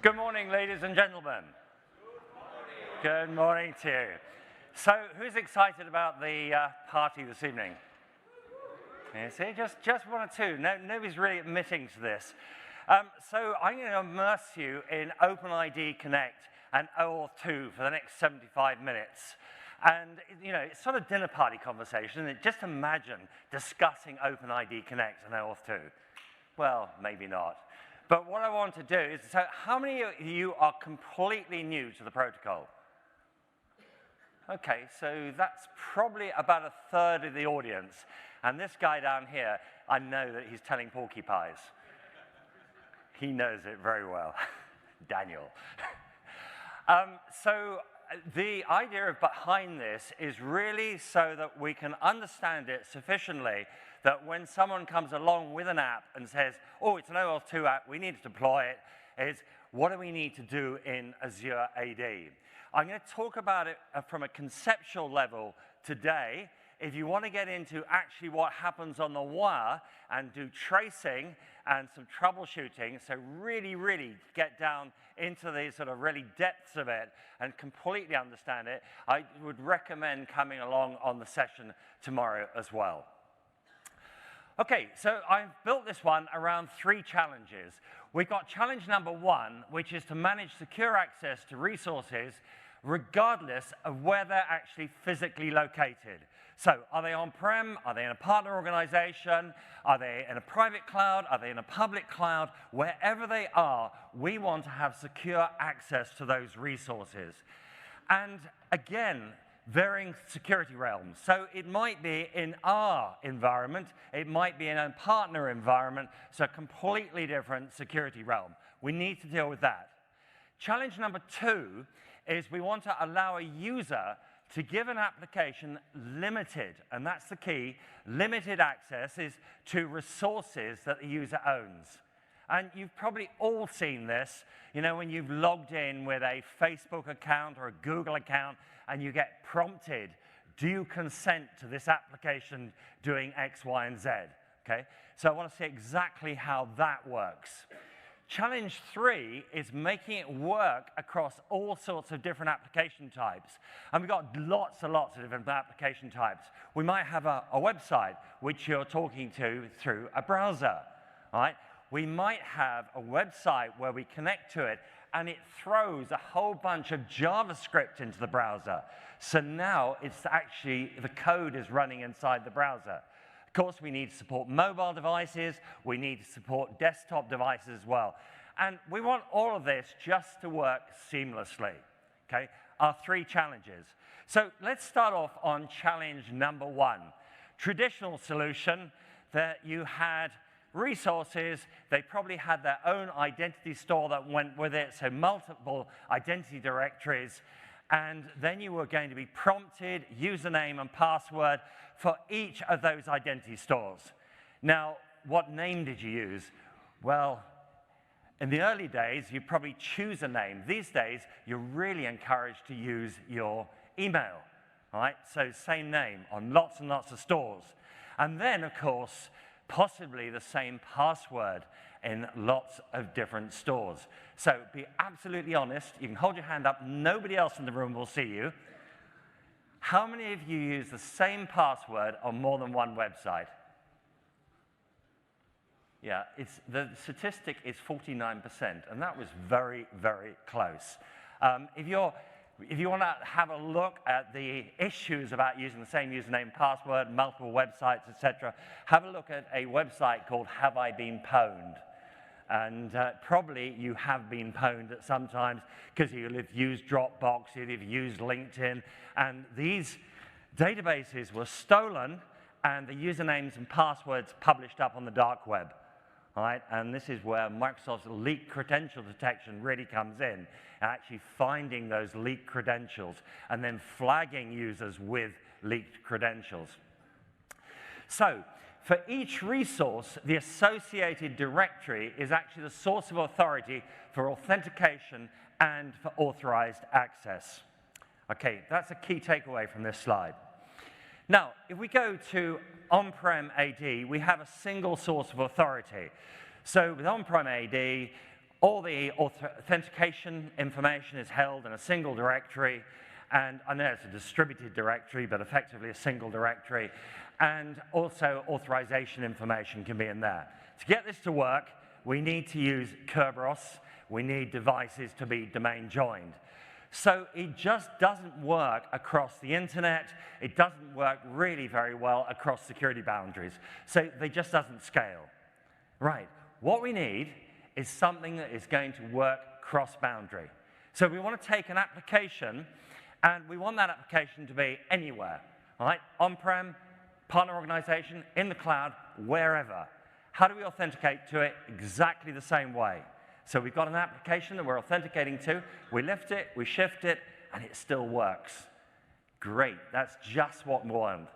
Good morning, ladies and gentlemen. Good morning to you. So, who's excited about the party this evening? You see, just one or two. Nobody's really admitting to this. So, I'm going to immerse you in Open ID Connect and OAuth 2 for the next 75 minutes. And, you know, it's sort of dinner party conversation. And just imagine discussing Open ID Connect and OAuth 2. Well, maybe not. But what I want to do is, so how many of you are completely new to the protocol? Okay, so that's probably about a third of the audience. And this guy down here, I know that he's telling porcupines. He knows it very well. Daniel. So the idea behind this is really so that we can understand it sufficiently that when someone comes along with an app and says, oh, it's an OAuth 2 app, we need to deploy it, is what do we need to do in Azure AD? I'm going to talk about it from a conceptual level today. If you want to get into actually what happens on the wire and do tracing and some troubleshooting, so really get down into the sort of really depths of it and completely understand it, I would recommend coming along on the session tomorrow as well. Okay, so I've built this one around 3 challenges. We've got challenge number 1, which is to manage secure access to resources regardless of where they're actually physically located. So are they on-prem? Are they in a partner organization? Are they in a private cloud? Are they in a public cloud? Wherever they are, we want to have secure access to those resources. And again, varying security realms. So it might be in our environment, it might be in a partner environment, so a completely different security realm. We need to deal with that. Challenge number 2 is we want to allow a user to give an application limited, and that's the key, limited access is to resources that the user owns. And you've probably all seen this, you know, when you've logged in with a Facebook account or a Google account and you get prompted, do you consent to this application doing X, Y, and Z? Okay? So I want to see exactly how that works. Challenge 3 is making it work across all sorts of different application types. And we've got lots and lots of different application types. We might have a website which you're talking to through a browser, all right? We might have a website where we connect to it and it throws a whole bunch of JavaScript into the browser. So now it's actually, the code is running inside the browser. Of course, we need to support mobile devices. We need to support desktop devices as well. And we want all of this just to work seamlessly, okay? Our 3 challenges. So let's start off on challenge number 1. Traditional solution that you had resources, they probably had their own identity store that went with it, so multiple identity directories, and then you were going to be prompted username and password for each of those identity stores. Now, what name did you use? Well, in the early days, you probably choose a name. These days, you're really encouraged to use your email, all right? So same name on lots and lots of stores. And then, of course, possibly the same password in lots of different stores. So be absolutely honest. You can hold your hand up. Nobody else in the room will see you. How many of you use the same password on more than one website? Yeah, the statistic is 49%, and that was very close. If you want to have a look at the issues about using the same username and password, multiple websites, etc., have a look at a website called Have I Been Pwned? And probably you have been pwned at some times because you'll have used Dropbox, you'll have used LinkedIn, and these databases were stolen and the usernames and passwords published up on the dark web. All right? And this is where Microsoft's leak credential detection really comes in, actually finding those leaked credentials and then flagging users with leaked credentials. So for each resource, the associated directory is actually the source of authority for authentication and for authorized access. Okay, that's a key takeaway from this slide. Now, if we go to on-prem AD, we have a single source of authority. So with on-prem AD, All the authentication information is held in a single directory, and I know it's a distributed directory, but effectively a single directory, and also authorization information can be in there. To get this to work, we need to use Kerberos. We need devices to be domain joined. So it just doesn't work across the internet. It doesn't work really very well across security boundaries. So it just doesn't scale. Right, what we need is something that is going to work cross-boundary. So we want to take an application, and we want that application to be anywhere, right? On-prem, partner organization, in the cloud, wherever. How do we authenticate to it? Exactly the same way. So we've got an application that we're authenticating to, we lift it, we shift it, and it still works. Great, that's just what we want.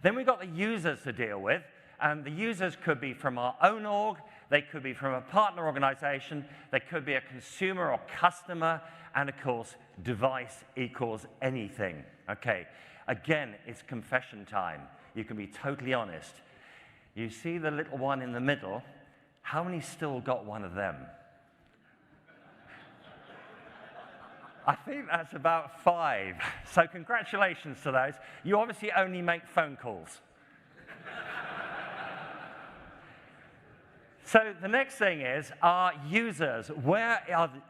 Then we've got the users to deal with, and the users could be from our own org, they could be from a partner organization, they could be a consumer or customer, and of course, device equals anything. Okay, again, it's confession time. You can be totally honest. You see the little one in the middle, how many still got one of them? I think that's about 5. So congratulations to those. You obviously only make phone calls. So the next thing is our users. Where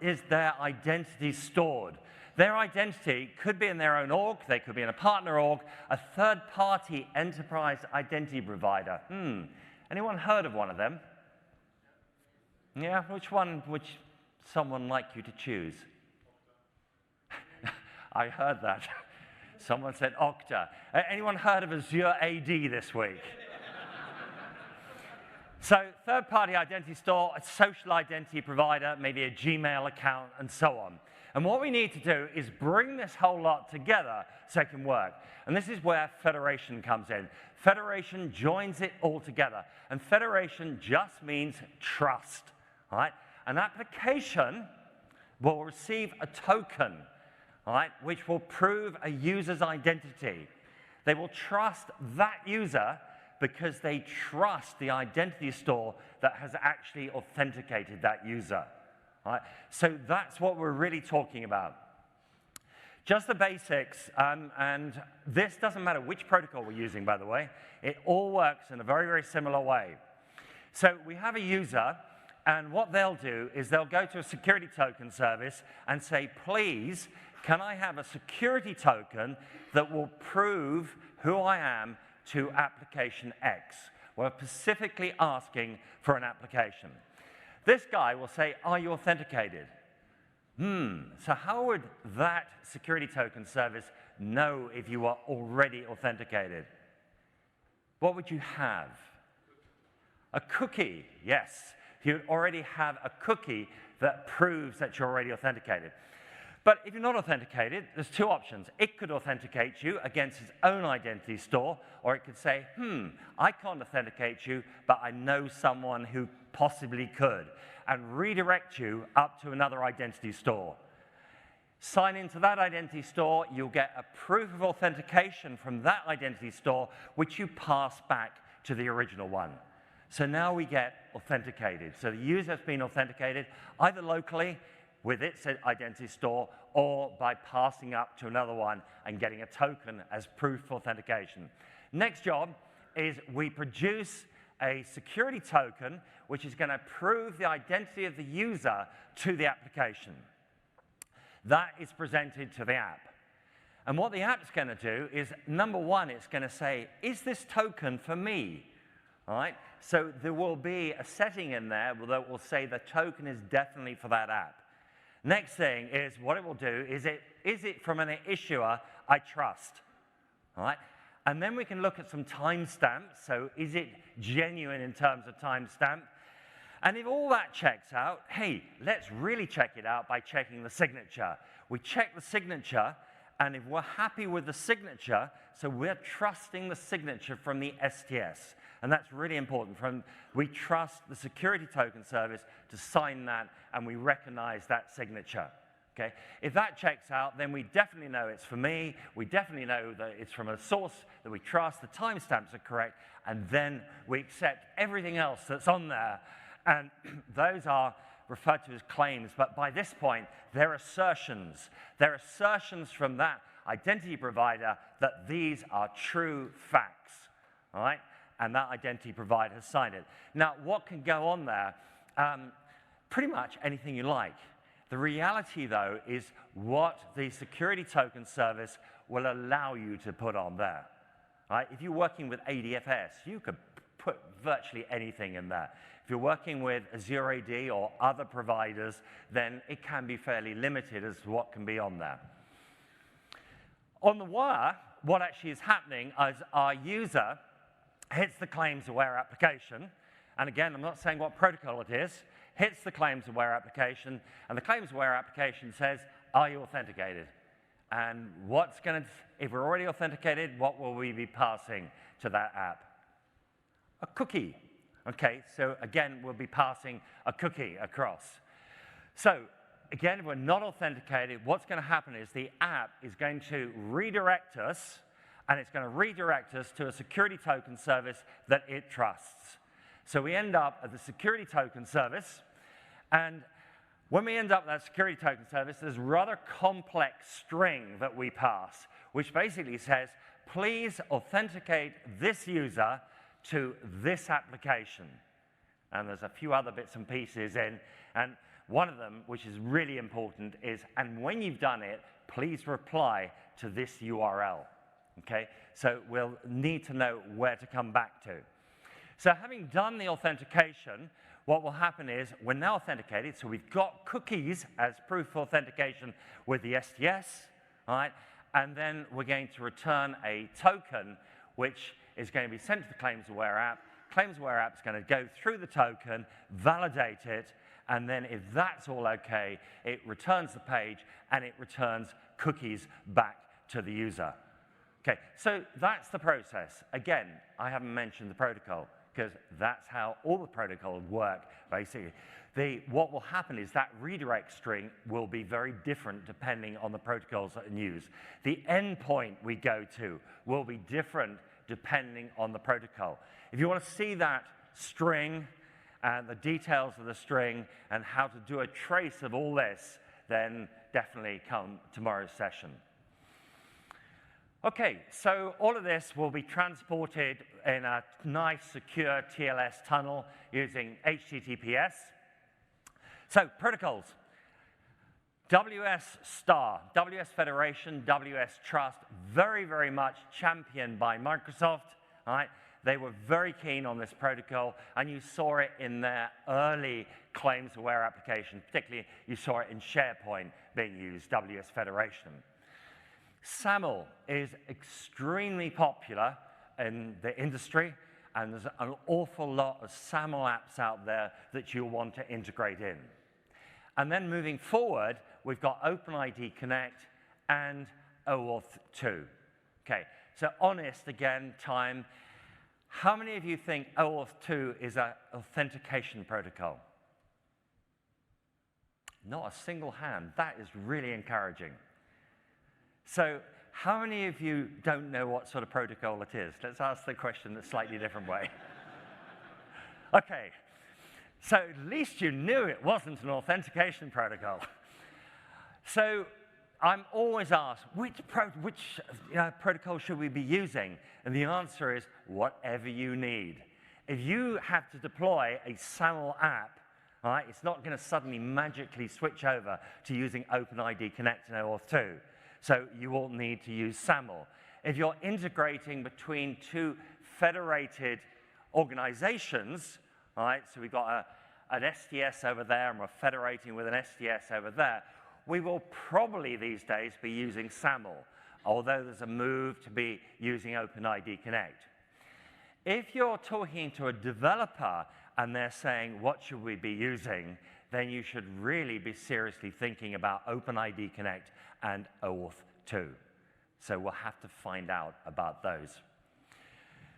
is their identity stored? Their identity could be in their own org, they could be in a partner org, a third-party enterprise identity provider. Anyone heard of one of them? Yeah, which one would someone like you to choose? I heard that. Someone said Okta. Anyone heard of Azure AD this week? So third-party identity store, a social identity provider, maybe a Gmail account, and so on. And what we need to do is bring this whole lot together so it can work. And this is where federation comes in. Federation joins it all together. And federation just means trust. Right? An application will receive a token, right, which will prove a user's identity. They will trust that user because they trust the identity store that has actually authenticated that user. Right? So that's what we're really talking about. Just the basics, and this doesn't matter which protocol we're using, by the way. It all works in a very, very similar way. So we have a user, and what they'll do is they'll go to a security token service and say, please, can I have a security token that will prove who I am to application X? We're specifically asking for an application. This guy will say, are you authenticated? So how would that security token service know if you are already authenticated? What would you have? A cookie, yes. You already have a cookie that proves that you're already authenticated. But if you're not authenticated, there's 2 options. It could authenticate you against its own identity store, or it could say, I can't authenticate you, but I know someone who possibly could, and redirect you up to another identity store. Sign into that identity store, you'll get a proof of authentication from that identity store, which you pass back to the original one. So now we get authenticated. So the user has been authenticated either locally with its identity store or by passing up to another one and getting a token as proof of authentication. Next job is we produce a security token which is going to prove the identity of the user to the application. That is presented to the app. And what the app's going to do is, number one, it's going to say, is this token for me? All right? So there will be a setting in there that will say the token is definitely for that app. Next thing is what it will do is it from an issuer I trust? All right? And then we can look at some timestamps. So is it genuine in terms of timestamp? And if all that checks out, hey, let's really check it out by checking the signature. We check the signature, and if we're happy with the signature, so we're trusting the signature from the STS. And that's really important. We trust the security token service to sign that, and we recognize that signature. Okay? If that checks out, then we definitely know it's for me. We definitely know that it's from a source that we trust. The timestamps are correct. And then we accept everything else that's on there. And those are referred to as claims, but by this point, they're assertions. They're assertions from that identity provider that these are true facts, all right? And that identity provider has signed it. Now, what can go on there? Pretty much anything you like. The reality, though, is what the security token service will allow you to put on there. Right? If you're working with ADFS, you could put virtually anything in there. If you're working with Azure AD or other providers, then it can be fairly limited as to what can be on there. On the wire, what actually is happening is our user hits the claims-aware application, and again, I'm not saying what protocol it is, hits the claims-aware application, and the claims-aware application says, are you authenticated? And what's going to, if we're already authenticated, what will we be passing to that app? A cookie. Okay, so again, we'll be passing a cookie across. So again, if we're not authenticated, what's going to happen is the app is going to redirect us, and it's going to redirect us to a security token service that it trusts. So we end up at the security token service, and when we end up at that security token service, there's a rather complex string that we pass, which basically says, please authenticate this user to this application. And there's a few other bits and pieces in, and one of them, which is really important, is, and when you've done it, please reply to this URL. Okay? So we'll need to know where to come back to. So having done the authentication, what will happen is we're now authenticated, so we've got cookies as proof of authentication with the STS, all right? And then we're going to return a token, which is going to be sent to the claims-aware app. Claims-aware app is going to go through the token, validate it, and then if that's all okay, it returns the page, and it returns cookies back to the user. Okay, so that's the process. Again, I haven't mentioned the protocol, because that's how all the protocols work, basically. What will happen is that redirect string will be very different depending on the protocols that are used. The endpoint we go to will be different depending on the protocol. If you want to see that string and the details of the string and how to do a trace of all this, then definitely come tomorrow's session. Okay, so all of this will be transported in a nice, secure TLS tunnel using HTTPS. So, protocols. WS Star, WS Federation, WS Trust, very, very much championed by Microsoft. All right? They were very keen on this protocol, and you saw it in their early claims-aware application. Particularly, you saw it in SharePoint being used, WS Federation. SAML is extremely popular in the industry, and there's an awful lot of SAML apps out there that you'll want to integrate in. And then moving forward, we've got Open ID Connect and OAuth 2. Okay, so honest again, time. How many of you think OAuth 2 is an authentication protocol? Not a single hand. That is really encouraging. So how many of you don't know what sort of protocol it is? Let's ask the question a slightly different way. Okay, so at least you knew it wasn't an authentication protocol. So I'm always asked, which protocol should we be using? And the answer is, whatever you need. If you have to deploy a SAML app, all right, it's not going to suddenly magically switch over to using Open ID Connect and OAuth 2. So you will need to use SAML. If you're integrating between two federated organizations, all right, so we've got an STS over there and we're federating with an STS over there, we will probably these days be using SAML, although there's a move to be using Open ID Connect. If you're talking to a developer and they're saying, what should we be using, then you should really be seriously thinking about Open ID Connect and OAuth 2. So we'll have to find out about those.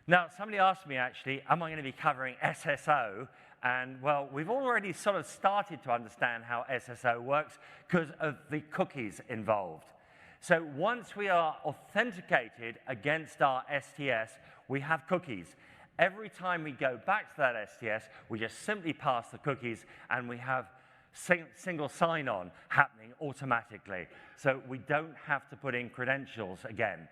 Now, somebody asked me, actually, am I going to be covering SSO? And, well, we've already sort of started to understand how SSO works because of the cookies involved. So once we are authenticated against our STS, we have cookies. Every time we go back to that STS, we just simply pass the cookies, and we have single sign-on happening automatically. So we don't have to put in credentials again.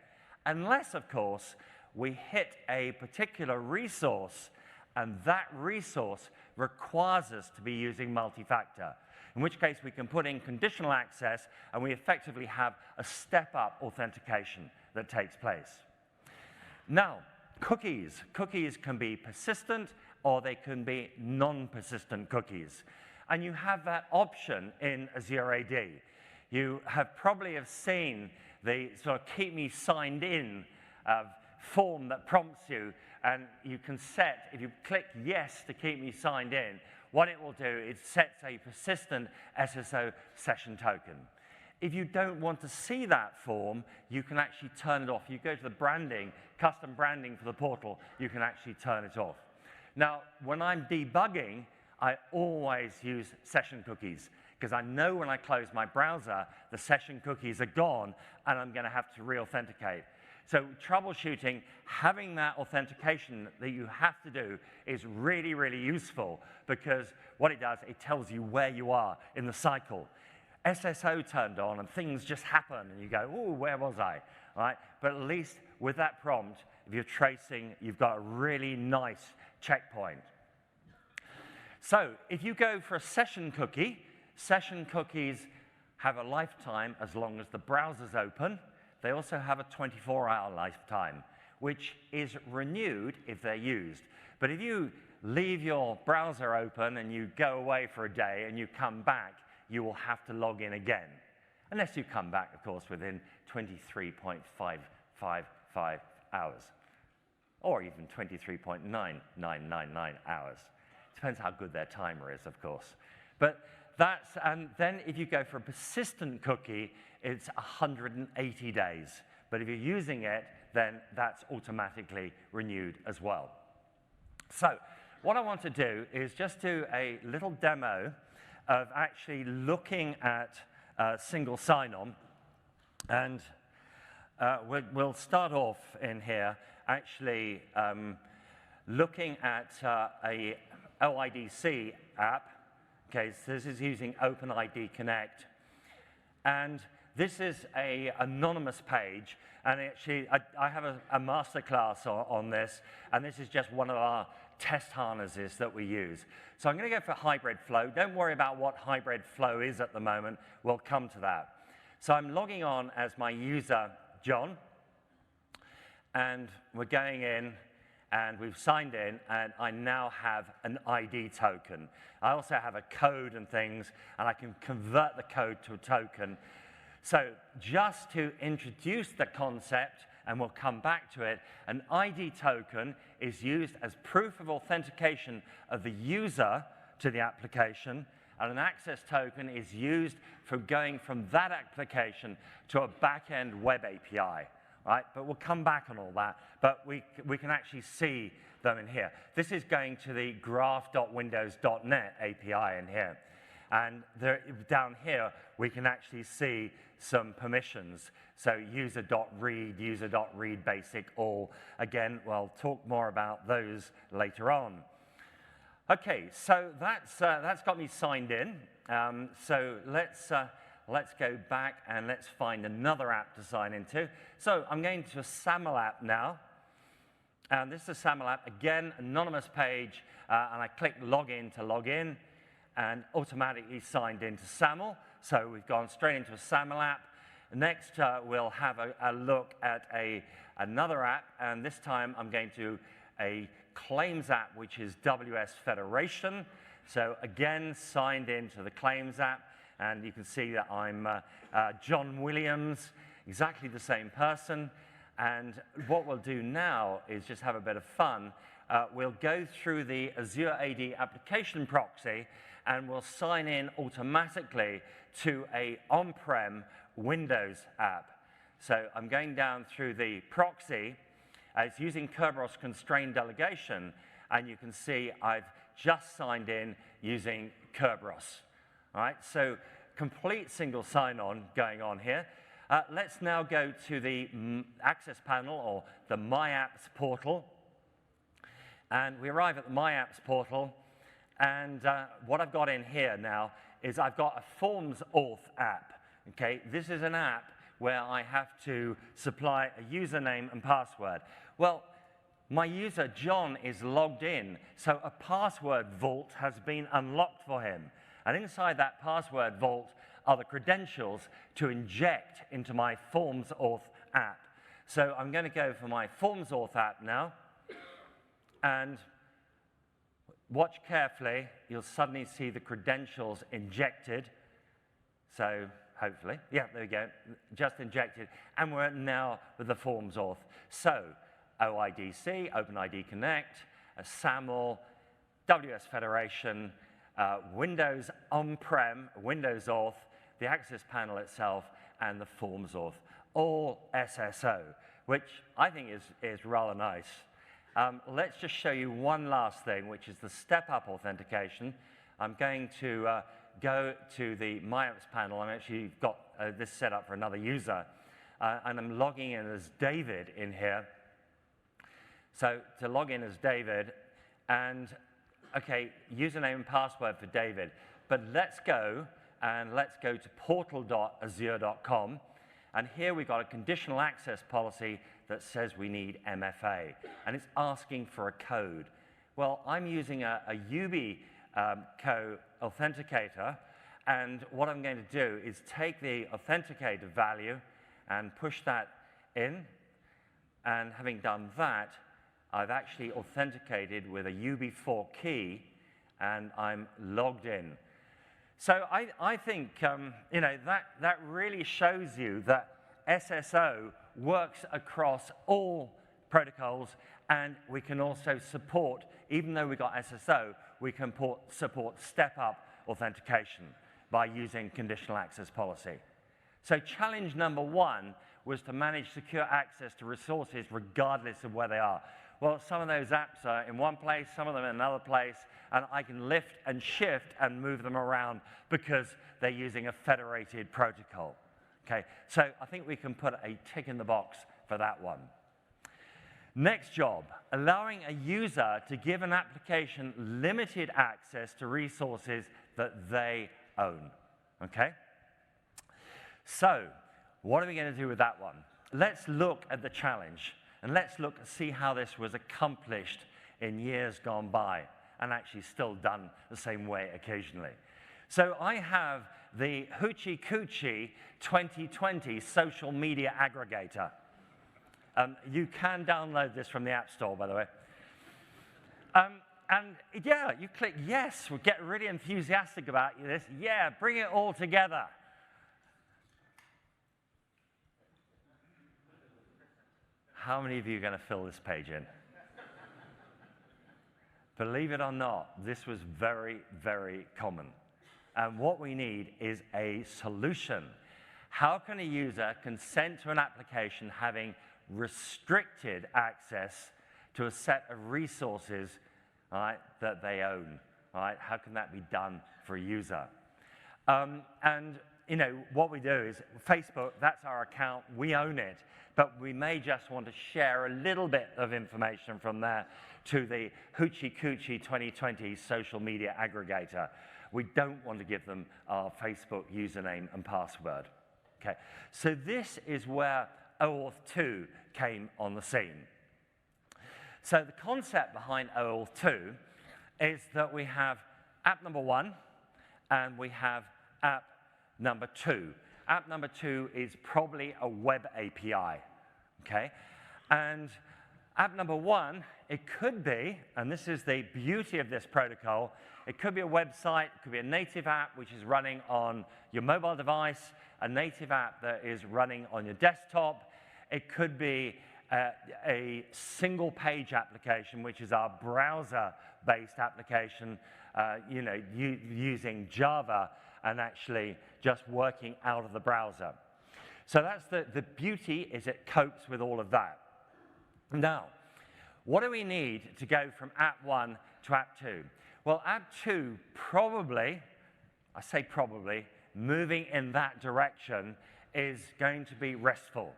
Unless, of course, we hit a particular resource, and that resource requires us to be using multi-factor, in which case we can put in conditional access, and we effectively have a step-up authentication that takes place. Now, cookies. Cookies can be persistent, or they can be non-persistent cookies. And you have that option in Azure AD. You probably have seen the sort of keep me signed in form that prompts you, and you can set, if you click yes to keep me signed in, what it will do is sets a persistent SSO session token. If you don't want to see that form, you can actually turn it off. You go to the branding, custom branding for the portal, you can actually turn it off. Now, when I'm debugging, I always use session cookies, because I know when I close my browser, the session cookies are gone, and I'm going to have to re-authenticate. So troubleshooting, having that authentication that you have to do is really, really useful, because what it does, it tells you where you are in the cycle. SSO turned on, and things just happen, and you go, oh, where was I? All right? But at least with that prompt, if you're tracing, you've got a really nice checkpoint. So if you go for a session cookie, session cookies have a lifetime as long as the browser's open. They also have a 24-hour lifetime, which is renewed if they're used. But if you leave your browser open and you go away for a day and you come back, you will have to log in again. Unless you come back, of course, within 23.555 hours, or even 23.9999 hours. Depends how good their timer is, of course. But that's, and then if you go for a persistent cookie, it's 180 days. But if you're using it, then that's automatically renewed as well. So what I want to do is just do a little demo of actually looking at single sign-on. And we'll start off in here actually looking at a OIDC app. Okay, so this is using Open ID Connect. And this is an anonymous page. And actually, I have a masterclass on this. And this is just one of our test harnesses that we use. So I'm going to go for hybrid flow. Don't worry about what hybrid flow is at the moment. We'll come to that. So I'm logging on as my user, John. And we're going in, and we've signed in, and I now have an ID token. I also have a code and things, and I can convert the code to a token. So just to introduce the concept, and we'll come back to it, an ID token is used as proof of authentication of the user to the application, and an access token is used for going from that application to a back-end web API. Right? But we'll come back on all that. But we can actually see them in here. This is going to the graph.windows.net API in here. And down here, we can actually see some permissions. So user.read, user.read basic, all. Again, we'll talk more about those later on. OK, so that's got me signed in. So let's go back and let's find another app to sign into. So I'm going to a SAML app now. And this is a SAML app. Again, anonymous page. And I click login to log in, and automatically signed into SAML. So we've gone straight into a SAML app. Next, we'll have a look at another app. And this time, I'm going to a claims app, which is WS Federation. So again, signed into the claims app. And you can see that I'm John Williams, exactly the same person. And what we'll do now is just have a bit of fun. We'll go through the Azure AD application proxy, and we'll sign in automatically to an on-prem Windows app. So I'm going down through the proxy. It's using Kerberos constrained delegation. And you can see I've just signed in using Kerberos. All right, so complete single sign-on going on here. Let's now go to the Access panel, or the My Apps portal. And we arrive at the My Apps portal. And what I've got in here now is I've got a Forms Auth app. Okay, this is an app where I have to supply a username and password. Well, my user, John, is logged in, so a password vault has been unlocked for him. And inside that password vault are the credentials to inject into my Forms Auth app. So I'm going to go for my Forms Auth app now, and watch carefully. You'll suddenly see the credentials injected. So hopefully, yeah, there we go, just injected. And we're now with the Forms Auth. So OIDC, Open ID Connect, SAML, WS Federation, Windows on-prem, Windows Auth, the Access Panel itself, and the Forms Auth, all SSO, which I think is rather nice. Let's just show you one last thing, which is the step-up authentication. I'm going to go to the My Apps panel. I've actually got this set up for another user, and I'm logging in as David in here. So to log in as David, and okay, username and password for David. But let's go to portal.azure.com, and here we've got a conditional access policy that says we need MFA, and it's asking for a code. Well, I'm using a UbiCo authenticator, and what I'm going to do is take the authenticator value and push that in, and having done that, I've actually authenticated with a UB4 key, and I'm logged in. So I think you know, that really shows you that SSO works across all protocols, and we can also support, even though we've got SSO, we can support step-up authentication by using conditional access policy. So challenge number one was to manage secure access to resources regardless of where they are. Well, some of those apps are in one place, some of them in another place, and I can lift and shift and move them around because they're using a federated protocol. Okay, so I think we can put a tick in the box for that one. Next job, allowing a user to give an application limited access to resources that they own. Okay? So, what are we going to do with that one? Let's look at the challenge, and let's look and see how this was accomplished in years gone by, and actually still done the same way occasionally. So I have the Hoochie Coochie 2020 social media aggregator. You can download this from the App Store, by the way. And yeah, you click yes, we'll get really enthusiastic about this. Yeah, bring it all together. How many of you are going to fill this page in? Believe it or not, this was very, very common. And what we need is a solution. How can a user consent to an application having restricted access to a set of resources, right, that they own? Right? How can that be done for a user? And you know, what we do is Facebook, that's our account, we own it, but we may just want to share a little bit of information from there to the Hoochie Coochie 2020 social media aggregator. We don't want to give them our Facebook username and password. Okay, so this is where OAuth 2 came on the scene. So the concept behind OAuth 2 is that we have app number 1 and we have app number 2. App number 2 is probably a web API, okay? And app number 1, it could be, and this is the beauty of this protocol, it could be a website, it could be a native app which is running on your mobile device, a native app that is running on your desktop. It could be a single page application, which is our browser-based application, you know, using Java and actually just working out of the browser. So that's the beauty, is it copes with all of that. Now, what do we need to go from app 1 to app 2? Well, app 2 probably, I say probably, moving in that direction is going to be RESTful,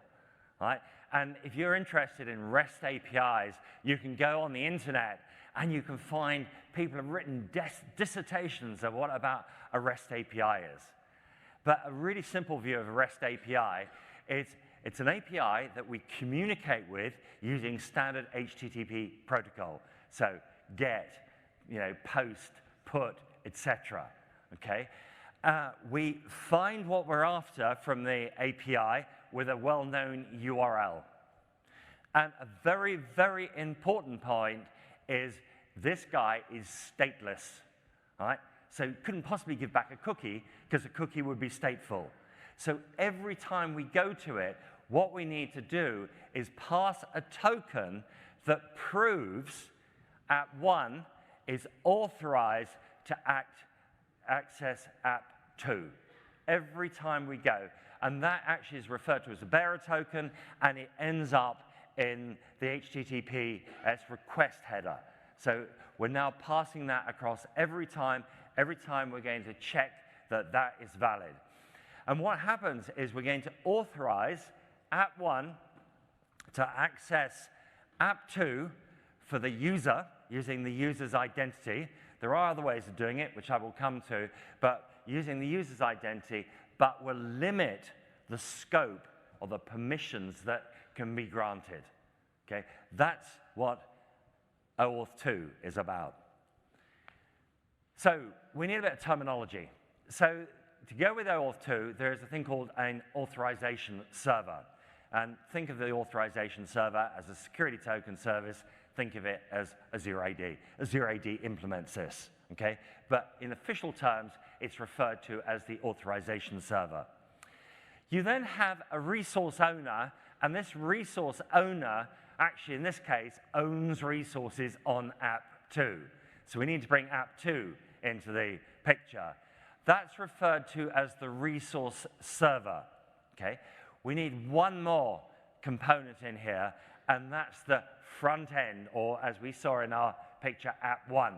right? And if you're interested in REST APIs, you can go on the internet and you can find people have written dissertations of what about a REST API is. But a really simple view of a REST API is it's an API that we communicate with using standard HTTP protocol. So get, post, put, etc. Okay? We find what we're after from the API with a well-known URL. And a very, very important point is this guy is stateless. All right? So you couldn't possibly give back a cookie because a cookie would be stateful. So every time we go to it, what we need to do is pass a token that proves app1 is authorized to access app2 every time we go. And that actually is referred to as a bearer token, and it ends up in the HTTPS request header. So we're now passing that across every time we're going to check that that is valid. And what happens is we're going to authorize app1 to access app2 for the user using the user's identity. There are other ways of doing it, which I will come to, but using the user's identity, but will limit the scope or the permissions that can be granted. Okay? That's what OAuth 2 is about. So we need a bit of terminology. So to go with OAuth 2, there is a thing called an authorization server. And think of the authorization server as a security token service. Think of it as Azure AD. Azure AD implements this, okay? But in official terms, it's referred to as the authorization server. You then have a resource owner, and this resource owner, actually in this case, owns resources on app 2. So we need to bring app 2 into the picture. That's referred to as the resource server, okay? We need one more component in here, and that's the front end, or as we saw in our picture, app 1.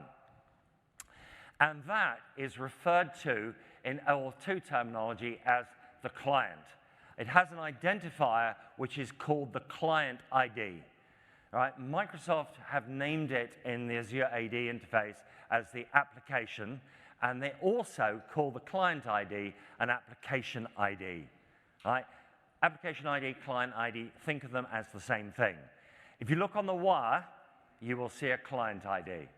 And that is referred to in OAuth 2 terminology as the client. It has an identifier which is called the client ID. All right? Microsoft have named it in the Azure AD interface as the application, and they also call the client ID an application ID. All right? Application ID, client ID, think of them as the same thing. If you look on the wire, you will see a client ID.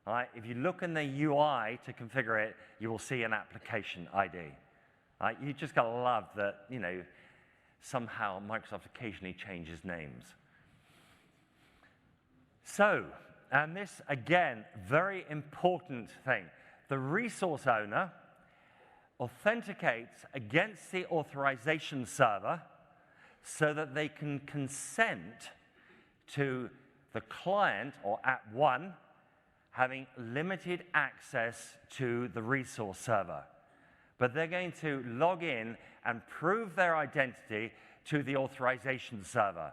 All right? If you look in the UI to configure it, you will see an application ID. All right? You just got to love that, somehow Microsoft occasionally changes names. So, and this, again, very important thing. The resource owner authenticates against the authorization server so that they can consent to the client, or app1, having limited access to the resource server. But they're going to log in and prove their identity to the authorization server.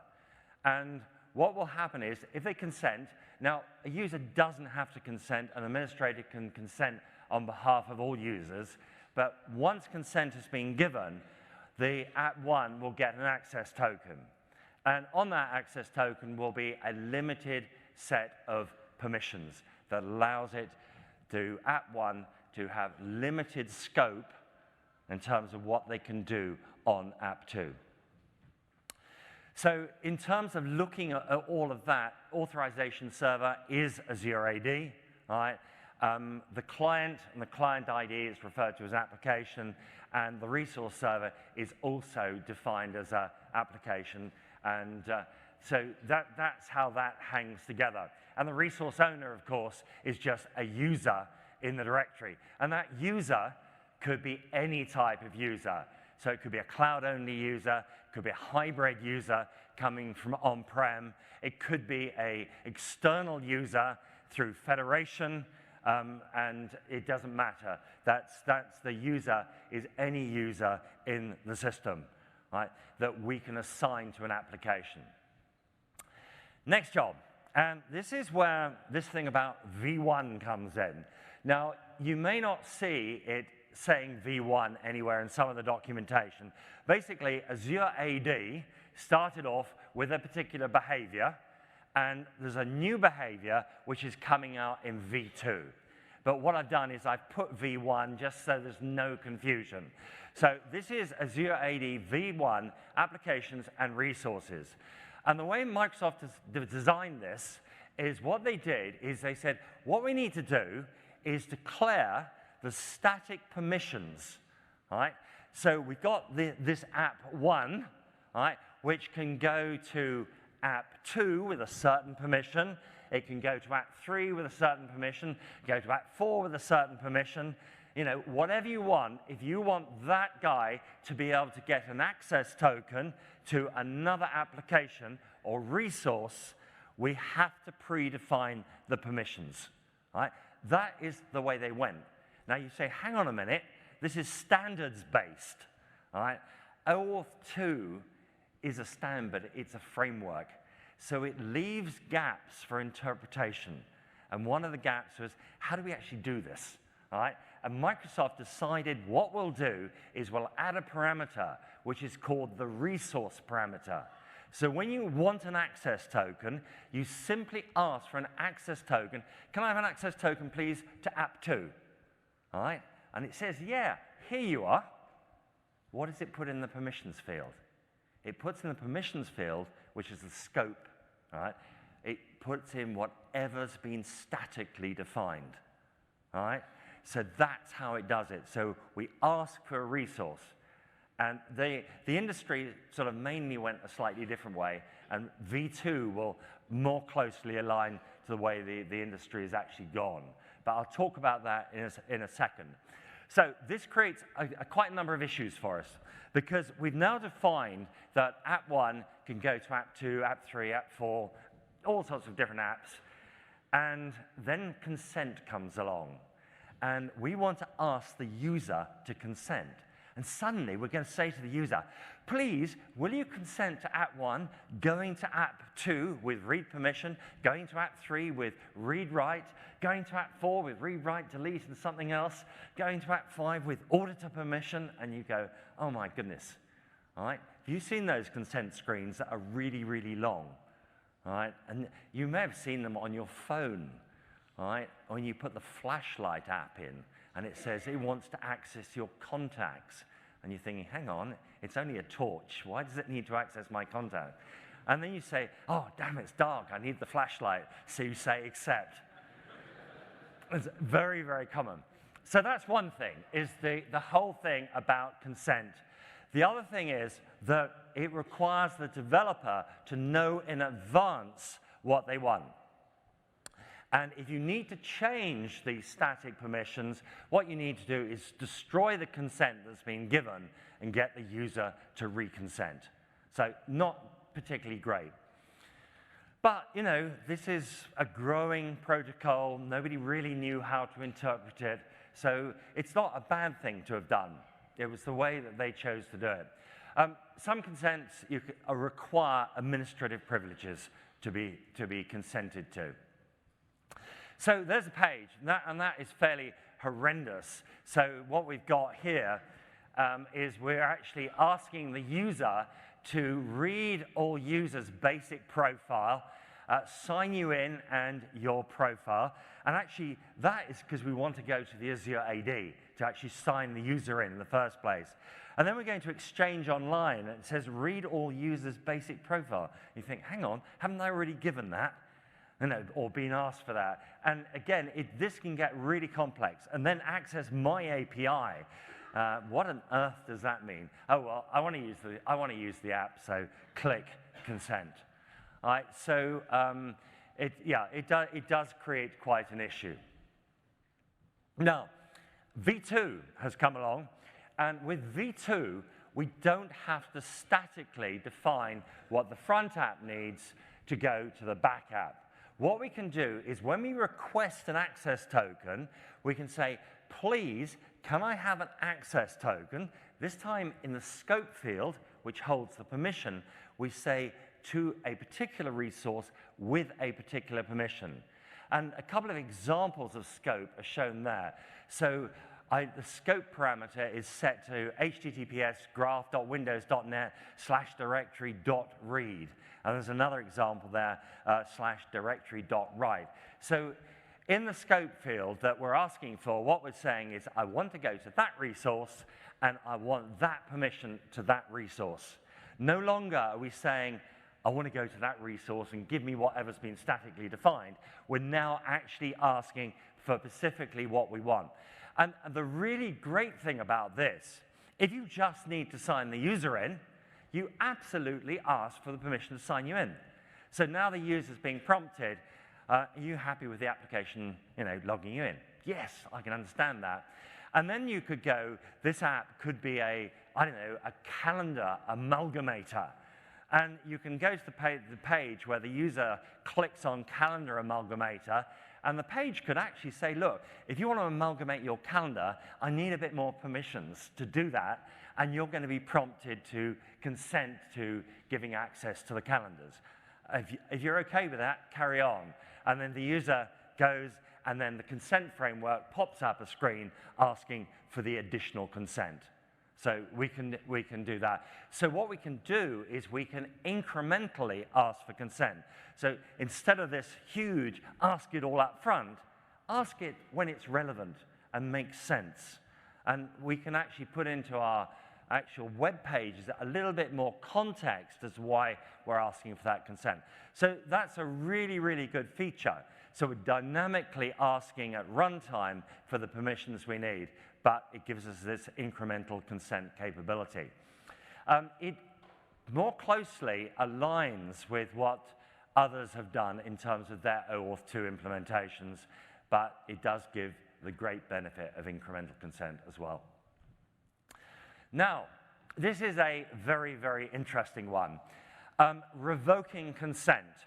And what will happen is, if they consent, now a user doesn't have to consent, an administrator can consent on behalf of all users, but once consent has been given, the app1 will get an access token. And on that access token will be a limited set of permissions that allows it to, app1, to have limited scope in terms of what they can do on app2. So in terms of looking at all of that, authorization server is Azure AD, right? The client and the client ID is referred to as application, and the resource server is also defined as an application. And so that's how that hangs together. And the resource owner, of course, is just a user in the directory. And that user could be any type of user. So it could be a cloud-only user, it could be a hybrid user coming from on-prem, it could be an external user through federation, and it doesn't matter. That's the user is any user in the system, right, that we can assign to an application. Next job, and this is where this thing about V1 comes in. Now, you may not see it saying V1 anywhere in some of the documentation. Basically, Azure AD started off with a particular behavior, and there's a new behavior which is coming out in V2. But what I've done is I've put V1 just so there's no confusion. So this is Azure AD V1, Applications and Resources. And the way Microsoft has designed this is what they did is they said, what we need to do is declare the static permissions, right? So we've got this app 1, right, which can go to app 2 with a certain permission. It can go to app 3 with a certain permission, go to app 4 with a certain permission. You know, whatever you want, if you want that guy to be able to get an access token to another application or resource, we have to predefine the permissions, right? That is the way they went. Now you say, hang on a minute, this is standards-based, all right? OAuth 2 is a standard, it's a framework. So it leaves gaps for interpretation. And one of the gaps was, how do we actually do this, all right? And Microsoft decided what we'll do is we'll add a parameter, which is called the resource parameter. So when you want an access token, you simply ask for an access token. Can I have an access token, please, to app 2? All right? And it says, yeah, here you are. What does it put in the permissions field? It puts in the permissions field, which is the scope. All right? It puts in whatever's been statically defined. All right? So that's how it does it. So we ask for a resource. And the industry sort of mainly went a slightly different way, and V2 will more closely align to the way the industry has actually gone. But I'll talk about that in a second. So this creates quite a number of issues for us, because we've now defined that app 1 can go to app 2, app 3, app 4, all sorts of different apps, and then consent comes along. And we want to ask the user to consent. And suddenly, we're going to say to the user, please, will you consent to app 1, going to app 2 with read permission, going to app 3 with read write, going to app 4 with read write, delete, and something else, going to app 5 with auditor permission, and you go, oh my goodness. All right? Have you seen those consent screens that are really, really long? All right? And you may have seen them on your phone, all right? When you put the flashlight app in, and it says it wants to access your contacts. And you're thinking, hang on, it's only a torch. Why does it need to access my contact? And then you say, oh, damn, it's dark. I need the flashlight. So you say accept. It's very, very common. So that's one thing, is the whole thing about consent. The other thing is that it requires the developer to know in advance what they want. And if you need to change these static permissions, what you need to do is destroy the consent that's been given and get the user to reconsent. So not particularly great. But, you know, this is a growing protocol. Nobody really knew how to interpret it. So it's not a bad thing to have done. It was the way that they chose to do it. Some consents require administrative privileges to be consented to. So there's a page, and that is fairly horrendous. So what we've got here is we're actually asking the user to read all users' basic profile, sign you in and your profile. And actually, that is because we want to go to the Azure AD to actually sign the user in the first place. And then we're going to exchange online, and it says read all users' basic profile. You think, hang on, haven't I already given that? You know, or been asked for that. And again, this can get really complex. And then access my API. What on earth does that mean? Oh, well, I want to use the app, so click consent. All right, so it does create quite an issue. Now, V2 has come along, and with V2, we don't have to statically define what the front app needs to go to the back app. What we can do is when we request an access token, we can say, please, can I have an access token? This time in the scope field, which holds the permission, we say to a particular resource with a particular permission. And a couple of examples of scope are shown there. So the scope parameter is set to https graph.windows.net/directory.read. And there's another example there, /directory.write. So in the scope field that we're asking for, what we're saying is, I want to go to that resource, and I want that permission to that resource. No longer are we saying, I want to go to that resource and give me whatever's been statically defined. We're now actually asking for specifically what we want. And the really great thing about this, if you just need to sign the user in, you absolutely ask for the permission to sign you in. So now the user's being prompted, are you happy with the application, logging you in? Yes, I can understand that. And then you could go, this app could be a calendar amalgamator. And you can go to the page where the user clicks on calendar amalgamator, and the page could actually say, look, if you want to amalgamate your calendar, I need a bit more permissions to do that, and you're going to be prompted to consent to giving access to the calendars. If you're okay with that, carry on. And then the user goes, and then the consent framework pops up a screen asking for the additional consent. So we can do that. So what we can do is we can incrementally ask for consent. So instead of this huge ask it all up front, ask it when it's relevant and makes sense. And we can actually put into our actual web pages a little bit more context as to why we're asking for that consent. So that's a really, really good feature. So we're dynamically asking at runtime for the permissions we need, but it gives us this incremental consent capability. It more closely aligns with what others have done in terms of their OAuth 2 implementations, but it does give the great benefit of incremental consent as well. Now, this is a very, very interesting one. Revoking consent.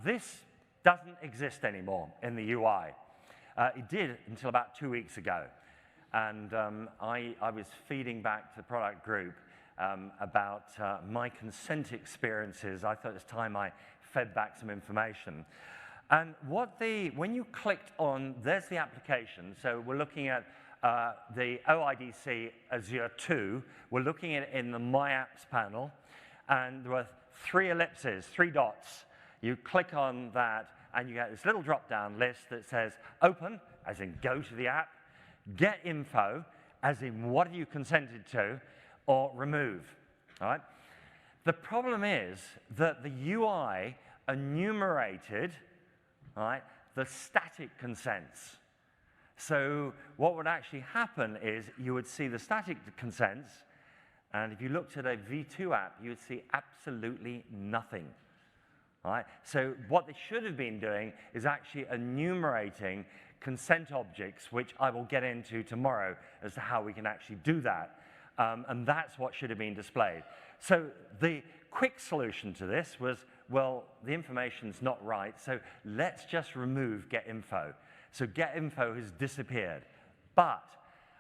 This doesn't exist anymore in the UI. It did until about 2 weeks ago. And I was feeding back to the product group about my consent experiences. I thought it was time I fed back some information. And when you clicked on, there's the application. So we're looking at the OIDC Azure 2. We're looking at it in the My Apps panel. And there were 3 ellipses, 3 dots. You click on that, and you get this little drop-down list that says open, as in go to the app, get info, as in what have you consented to, or remove. All right? The problem is that the UI enumerated, all right, the static consents. So what would actually happen is you would see the static consents, and if you looked at a V2 app, you would see absolutely nothing. All right? So what they should have been doing is actually enumerating consent objects, which I will get into tomorrow as to how we can actually do that. And that's what should have been displayed. So the quick solution to this was, well, the information's not right, so let's just remove get info. So get info has disappeared. But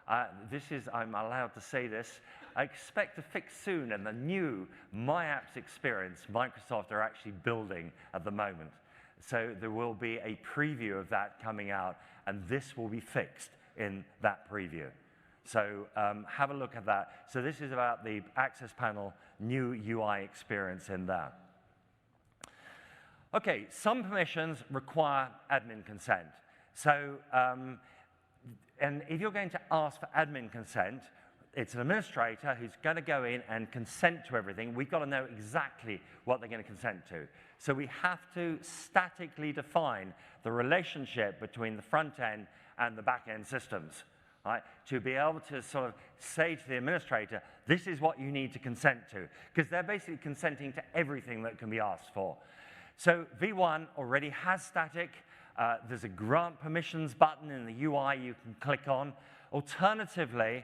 I'm allowed to say this, I expect to fix soon, and the new My Apps experience Microsoft are actually building at the moment. So there will be a preview of that coming out, and this will be fixed in that preview. So have a look at that. So this is about the Access Panel new UI experience in there. OK, some permissions require admin consent. So, and if you're going to ask for admin consent, it's an administrator who's going to go in and consent to everything. We've got to know exactly what they're going to consent to. So we have to statically define the relationship between the front end and the back end systems, right? To be able to sort of say to the administrator, this is what you need to consent to, because they're basically consenting to everything that can be asked for. So V1 already has static. There's a grant permissions button in the UI you can click on. Alternatively,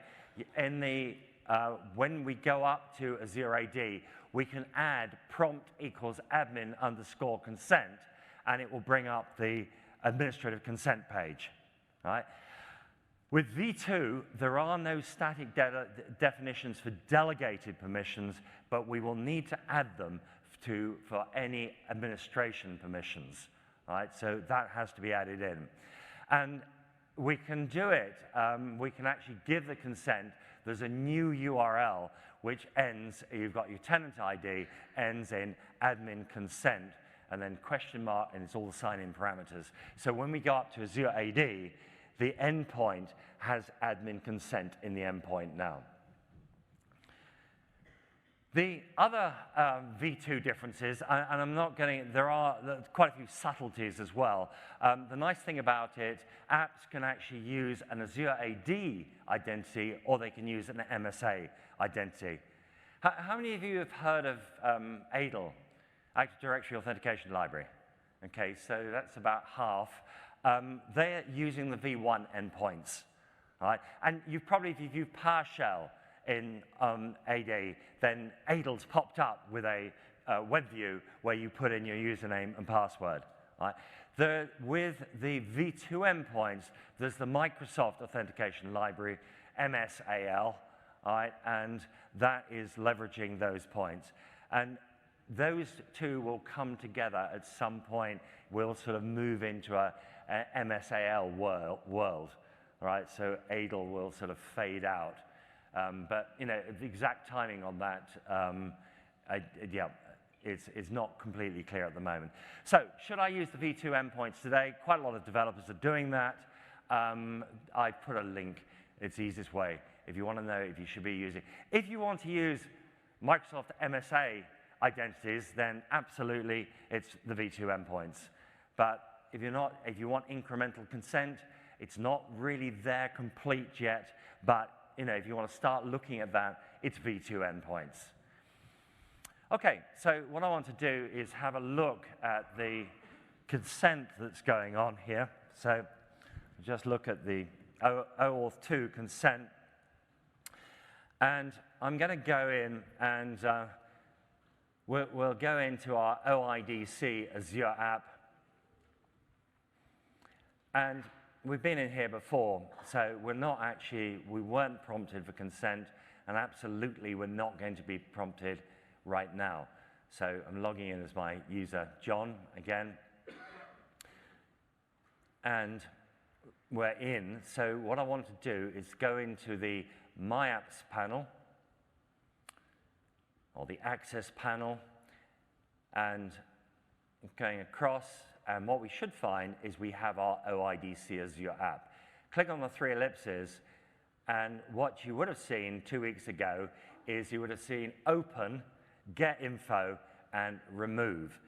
in the, when we go up to Azure AD, we can add prompt equals admin underscore consent, and it will bring up the administrative consent page. Right? With V2, there are no static definitions for delegated permissions, but we will need to add them for any administration permissions. Right? So that has to be added in. And we can do it. We can actually give the consent. There's a new URL which ends, you've got your tenant ID, ends in admin consent, and then question mark, and it's all the sign-in parameters. So when we go up to Azure AD, the endpoint has admin consent in the endpoint now. The other V2 differences, and I'm not getting, there are quite a few subtleties as well. The nice thing about it, apps can actually use an Azure AD identity, or they can use an MSA identity. How many of you have heard of ADL, Active Directory Authentication Library? Okay, so that's about half. They're using the V1 endpoints, right? And you've probably, if you've used PowerShell in AD, then ADL's popped up with a web view where you put in your username and password, right? With the V2 endpoints, there's the Microsoft Authentication Library, MSAL, right? And that is leveraging those points. And those two will come together at some point. We'll sort of move into a MSAL world, right? So ADL will sort of fade out. But you know, the exact timing on that, yeah, it's not completely clear at the moment. So should I use the V2 endpoints today? Quite a lot of developers are doing that. I put a link. It's the easiest way if you want to know if you should be using. If you want to use Microsoft MSA identities, then absolutely it's the V2 endpoints. But if you're not, if you want incremental consent, it's not really there complete yet. But you know, if you want to start looking at that, it's V2 endpoints. Okay, so what I want to do is have a look at the consent that's going on here. So just look at the OAuth 2 consent. And I'm going to go in and we'll go into our OIDC Azure app. And we've been in here before, so we're not actually, we weren't prompted for consent, and absolutely we're not going to be prompted right now. So I'm logging in as my user, John, again. And we're in, so what I want to do is go into the My Apps panel, or the Access panel, and going across, and what we should find is we have our OIDC Azure app. Click on the three ellipses, and what you would have seen 2 weeks ago is you would have seen open, get info, and remove.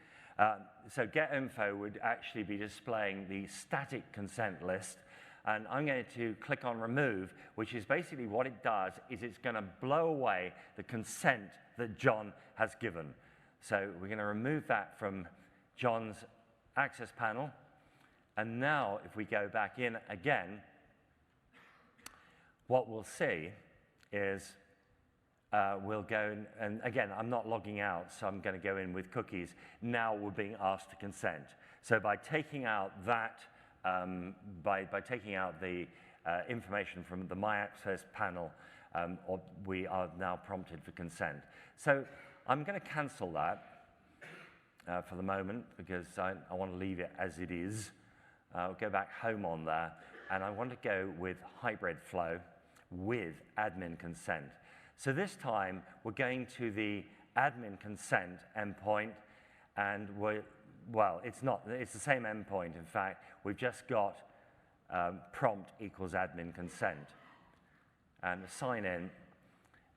So get info would actually be displaying the static consent list, and I'm going to click on remove, which is basically what it does is it's going to blow away the consent that John has given. So we're going to remove that from John's access panel, and now if we go back in again, what we'll see is we'll go in, and again, I'm not logging out, so I'm going to go in with cookies. Now we're being asked to consent. So by taking out that, by taking out the information from the My Access panel, we are now prompted for consent. So I'm going to cancel that for the moment because I want to leave it as it is. I'll go back home on there, and I want to go with hybrid flow with admin consent. So this time, we're going to the admin consent endpoint, and well, it's the same endpoint, in fact. We've just got prompt equals admin consent, and sign in.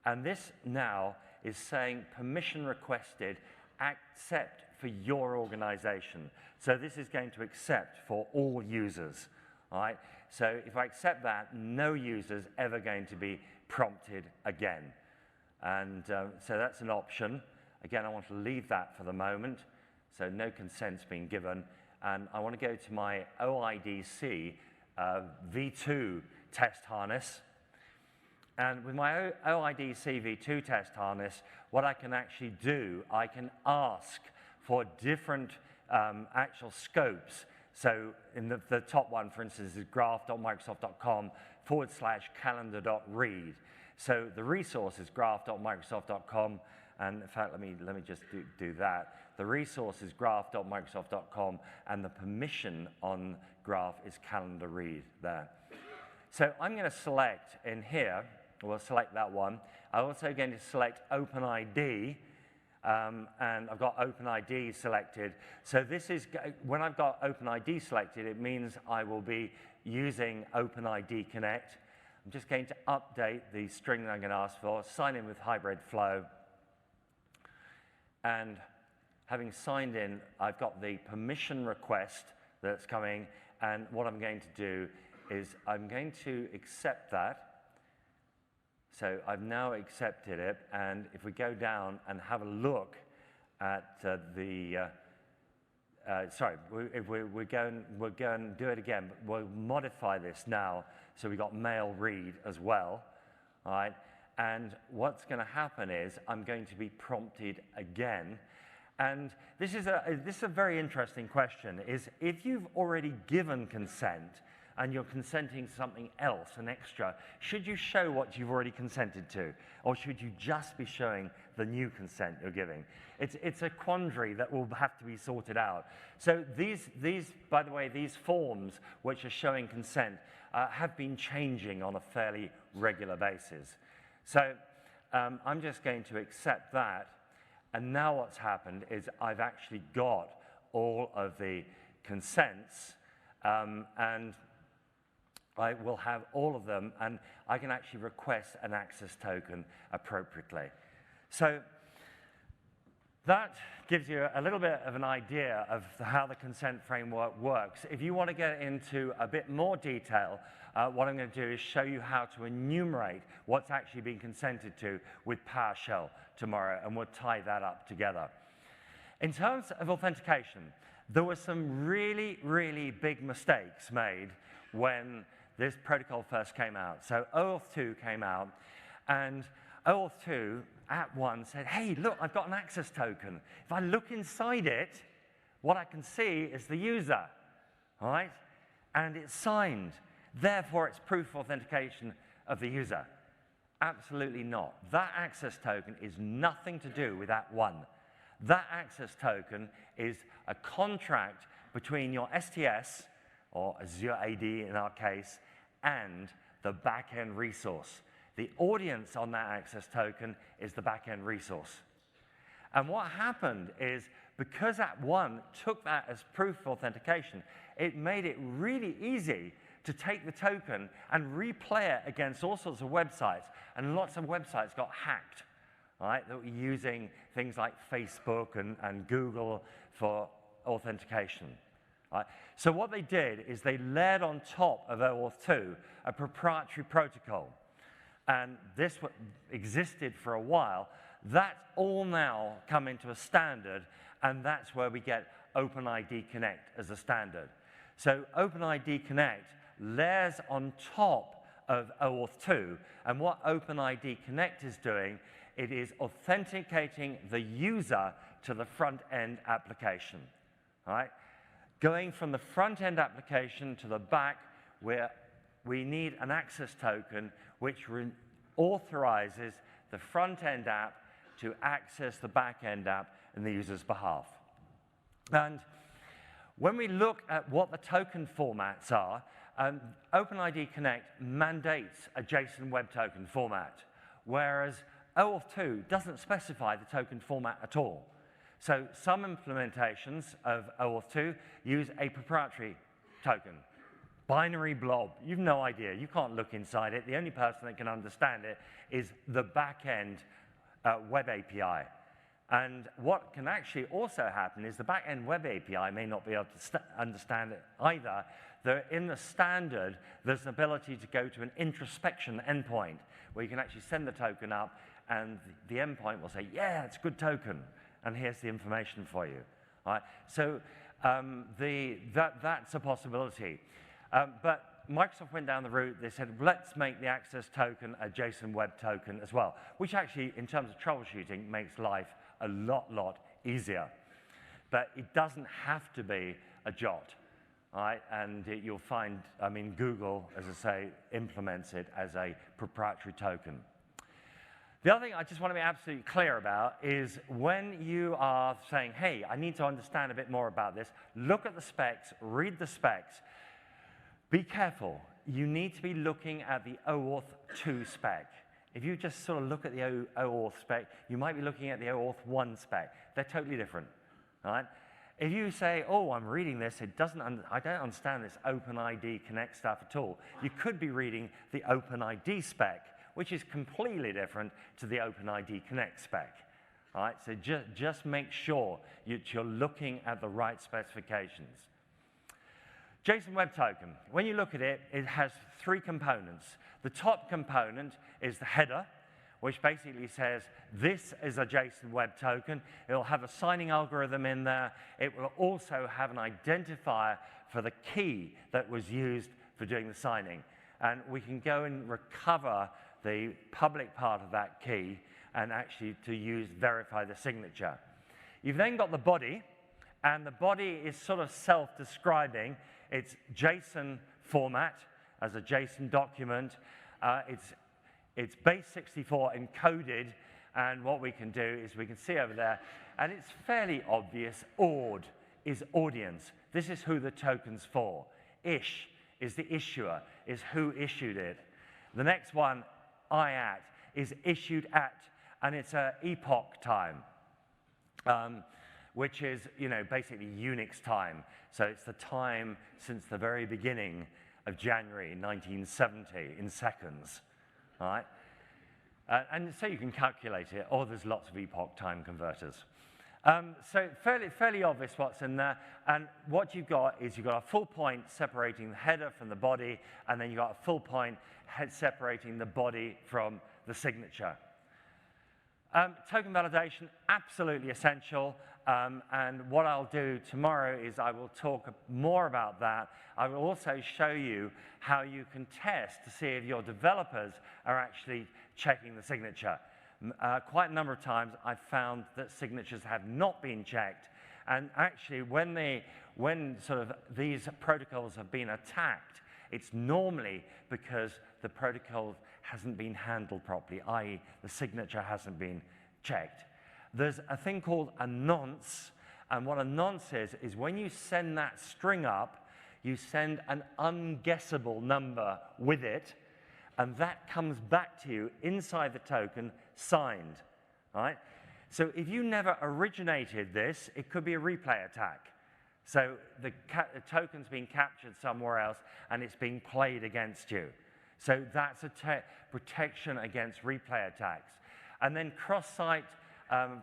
And this now is saying permission requested, accept for your organization. So this is going to accept for all users, all right? So if I accept that, no user's ever going to be prompted again. And so that's an option. Again, I want to leave that for the moment. So no consent's been given. And I want to go to my OIDC V2 test harness. And with my OIDC V2 test harness, what I can actually do, I can ask for different actual scopes. So in the top one, for instance, is graph.microsoft.com/calendar.read. So the resource is graph.microsoft.com, and in fact, let me just do that. The resource is graph.microsoft.com, and the permission on graph is calendar read there. So I'm going to select in here, we'll select that one. I'm also going to select Open ID, and I've got Open ID selected. So this is, when I've got Open ID selected, it means I will be using Open ID Connect. I'm just going to update the string that I'm going to ask for, sign in with hybrid flow. And having signed in, I've got the permission request that's coming, and what I'm going to do is I'm going to accept that. So I've now accepted it, and if we go down and have a look at we'll go and do it again, but we'll modify this now, so we've got mail read as well, all right? And what's going to happen is I'm going to be prompted again, and this is a very interesting question, is if you've already given consent and you're consenting to something else, an extra, should you show what you've already consented to? Or should you just be showing the new consent you're giving? It's a quandary that will have to be sorted out. So these, by the way, these forms which are showing consent have been changing on a fairly regular basis. So I'm just going to accept that. And now what's happened is I've actually got all of the consents, and I will have all of them, and I can actually request an access token appropriately. So that gives you a little bit of an idea of how the consent framework works. If you want to get into a bit more detail, what I'm going to do is show you how to enumerate what's actually being consented to with PowerShell tomorrow, and we'll tie that up together. In terms of authentication, there were some really, really big mistakes made when this protocol first came out. So OAuth 2 came out, and OAuth 2 at one said, hey, look, I've got an access token. If I look inside it, what I can see is the user, all right? And it's signed. Therefore, it's proof of authentication of the user. Absolutely not. That access token is nothing to do with that one. That access token is a contract between your STS, or Azure AD in our case, and the back-end resource. The audience on that access token is the back-end resource. And what happened is, because that one took that as proof of authentication, it made it really easy to take the token and replay it against all sorts of websites. And lots of websites got hacked, right, that were using things like Facebook and Google for authentication. Right? So what they did is they layered on top of OAuth 2 a proprietary protocol. And this existed for a while. That's all now come into a standard, and that's where we get Open ID Connect as a standard. So Open ID Connect layers on top of OAuth 2, and what Open ID Connect is doing, it is authenticating the user to the front-end application. All right? Going from the front-end application to the back, where we need an access token which authorizes the front-end app to access the back-end app in the user's behalf. And when we look at what the token formats are, OpenID Connect mandates a JSON Web Token format, whereas OAuth 2 doesn't specify the token format at all. So some implementations of OAuth 2 use a proprietary token, binary blob. You've no idea. You can't look inside it. The only person that can understand it is the back-end web API. And what can actually also happen is the back-end web API may not be able to understand it either. Though in the standard, there's an ability to go to an introspection endpoint where you can actually send the token up, and the endpoint will say, yeah, it's a good token, and here's the information for you. All right? So that's a possibility. But Microsoft went down the route, they said, let's make the access token a JSON Web Token as well, which actually, in terms of troubleshooting, makes life a lot easier. But it doesn't have to be a JOT. All right? And you'll find, I mean, Google, as I say, implements it as a proprietary token. The other thing I just want to be absolutely clear about is when you are saying, hey, I need to understand a bit more about this, look at the specs, read the specs. Be careful. you need to be looking at the OAuth 2 spec. If you just sort of look at the OAuth spec, you might be looking at the OAuth 1 spec. They're totally different, right? If you say, oh, I'm reading this, I don't understand this Open ID Connect stuff at all, you could be reading the Open ID spec, which is completely different to the Open ID Connect spec. All right, so just make sure you're looking at the right specifications. JSON Web Token, when you look at it, it has 3 components. The top component is the header, which basically says, this is a JSON Web Token. It'll have a signing algorithm in there. It will also have an identifier for the key that was used for doing the signing. And we can go and recover the public part of that key and actually to verify the signature. You've then got the body, and the body is sort of self-describing. It's JSON format as a JSON document. It's base 64 encoded, and what we can do is we can see over there, and it's fairly obvious, ORD is audience. This is who the token's for. Ish is the issuer, is who issued it. The next one, IAT, is issued at, and it's an epoch time, which is, basically Unix time. So it's the time since the very beginning of January 1970 in seconds. All right? And so you can calculate it, or there's lots of epoch time converters. So fairly obvious what's in there. And what you've got is you've got a full point separating the header from the body, and then you've got a full point separating the body from the signature. Token validation, absolutely essential. And what I'll do tomorrow is I will talk more about that. I will also show you how you can test to see if your developers are actually checking the signature. Quite a number of times I've found that signatures have not been checked. And actually, when sort of these protocols have been attacked, it's normally because the protocol hasn't been handled properly, i.e. the signature hasn't been checked. There's a thing called a nonce, and what a nonce is when you send that string up, you send an unguessable number with it, and that comes back to you inside the token, signed, right? So if you never originated this, it could be a replay attack. So the token's being captured somewhere else, and it's being played against you. So that's a protection against replay attacks. And then cross-site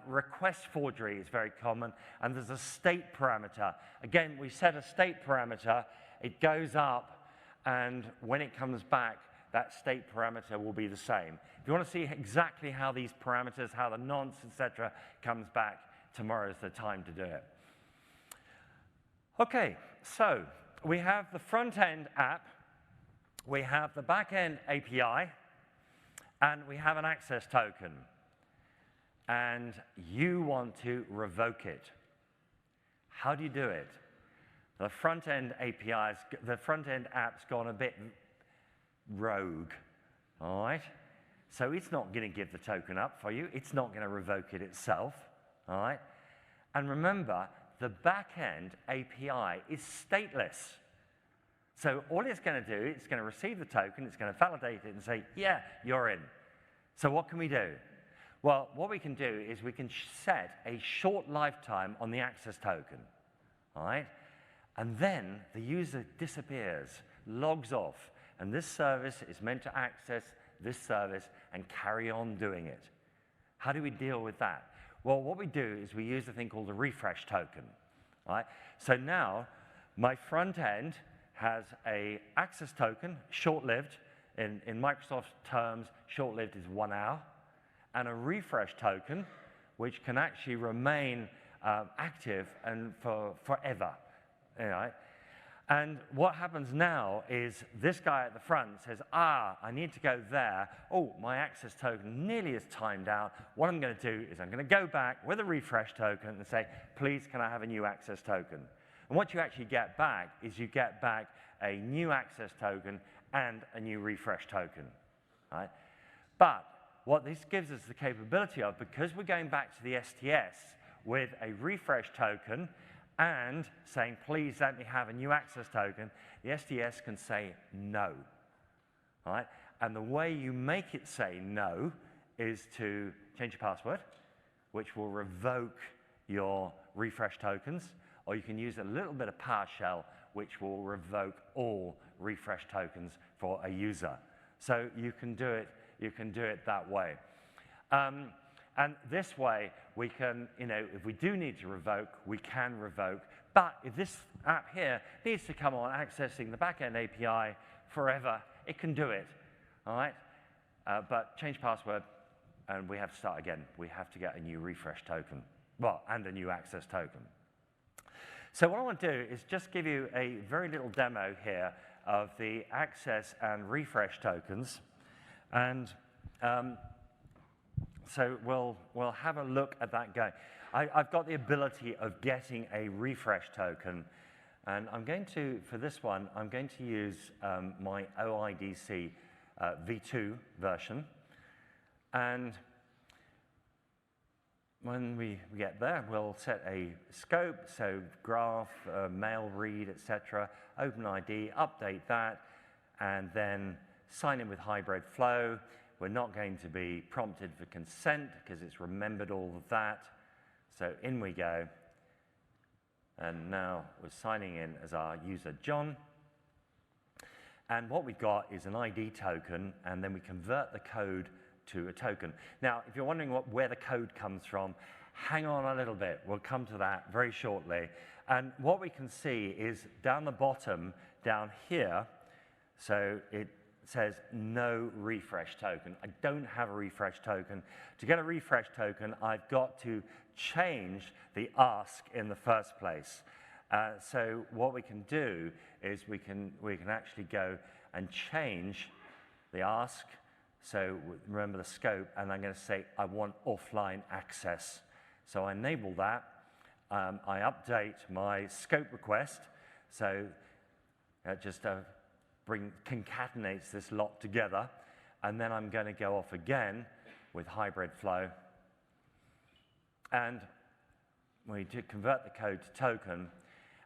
request forgery is very common, and there's a state parameter. Again, we set a state parameter, it goes up, and when it comes back, that state parameter will be the same. If you want to see exactly how these parameters, how the nonce, etc., comes back, tomorrow's the time to do it. Okay, so we have the front-end app, we have the back-end API, and we have an access token. And you want to revoke it. How do you do it? The front-end APIs, the front-end app's gone a bit rogue, all right? So it's not going to give the token up for you. It's not going to revoke it itself, all right? And remember, the back-end API is stateless. So all it's going to do, it's going to receive the token, it's going to validate it and say, yeah, you're in. So what can we do? Well, what we can do is we can set a short lifetime on the access token, all right? And then the user disappears, logs off, and this service is meant to access this service and carry on doing it. How do we deal with that? Well, what we do is we use a thing called a refresh token, all right? So now my front end has an access token, short-lived. In Microsoft terms, short-lived is 1 hour. And a refresh token, which can actually remain active and forever. You know? And what happens now is this guy at the front says, I need to go there. Oh, my access token nearly is timed out. What I'm going to do is I'm going to go back with a refresh token and say, please, can I have a new access token? And what you actually get back is you get back a new access token and a new refresh token. Right? But what this gives us the capability of, because we're going back to the STS with a refresh token and saying, please let me have a new access token, the STS can say no. all right? And the way you make it say no is to change your password, which will revoke your refresh tokens, or you can use a little bit of PowerShell, which will revoke all refresh tokens for a user. So you can do it that way. And this way, we can, if we do need to revoke, we can revoke. But if this app here needs to come on accessing the backend API forever, it can do it, all right? But change password, and we have to start again. We have to get a new refresh token, well, and a new access token. So what I want to do is just give you a very little demo here of the access and refresh tokens. And so we'll have a look at that going. I've got the ability of getting a refresh token. And I'm going to, for this one, I'm going to use my OIDC v2 version. And when we get there, we'll set a scope, so graph, mail read, etc. Open ID, update that, and then sign in with hybrid flow. We're not going to be prompted for consent because it's remembered all of that. So in we go. And now we're signing in as our user, John. And what we've got is an ID token, and then we convert the code to a token. Now, if you're wondering where the code comes from, hang on a little bit. We'll come to that very shortly. And what we can see is down the bottom, down here, so it says no refresh token. I don't have a refresh token. To get a refresh token, I've got to change the ask in the first place. So what we can do is we can actually go and change the ask. So remember the scope, and I'm going to say I want offline access. So I enable that. I update my scope request. So just concatenates this lot together. And then I'm going to go off again with hybrid flow. And we do convert the code to token.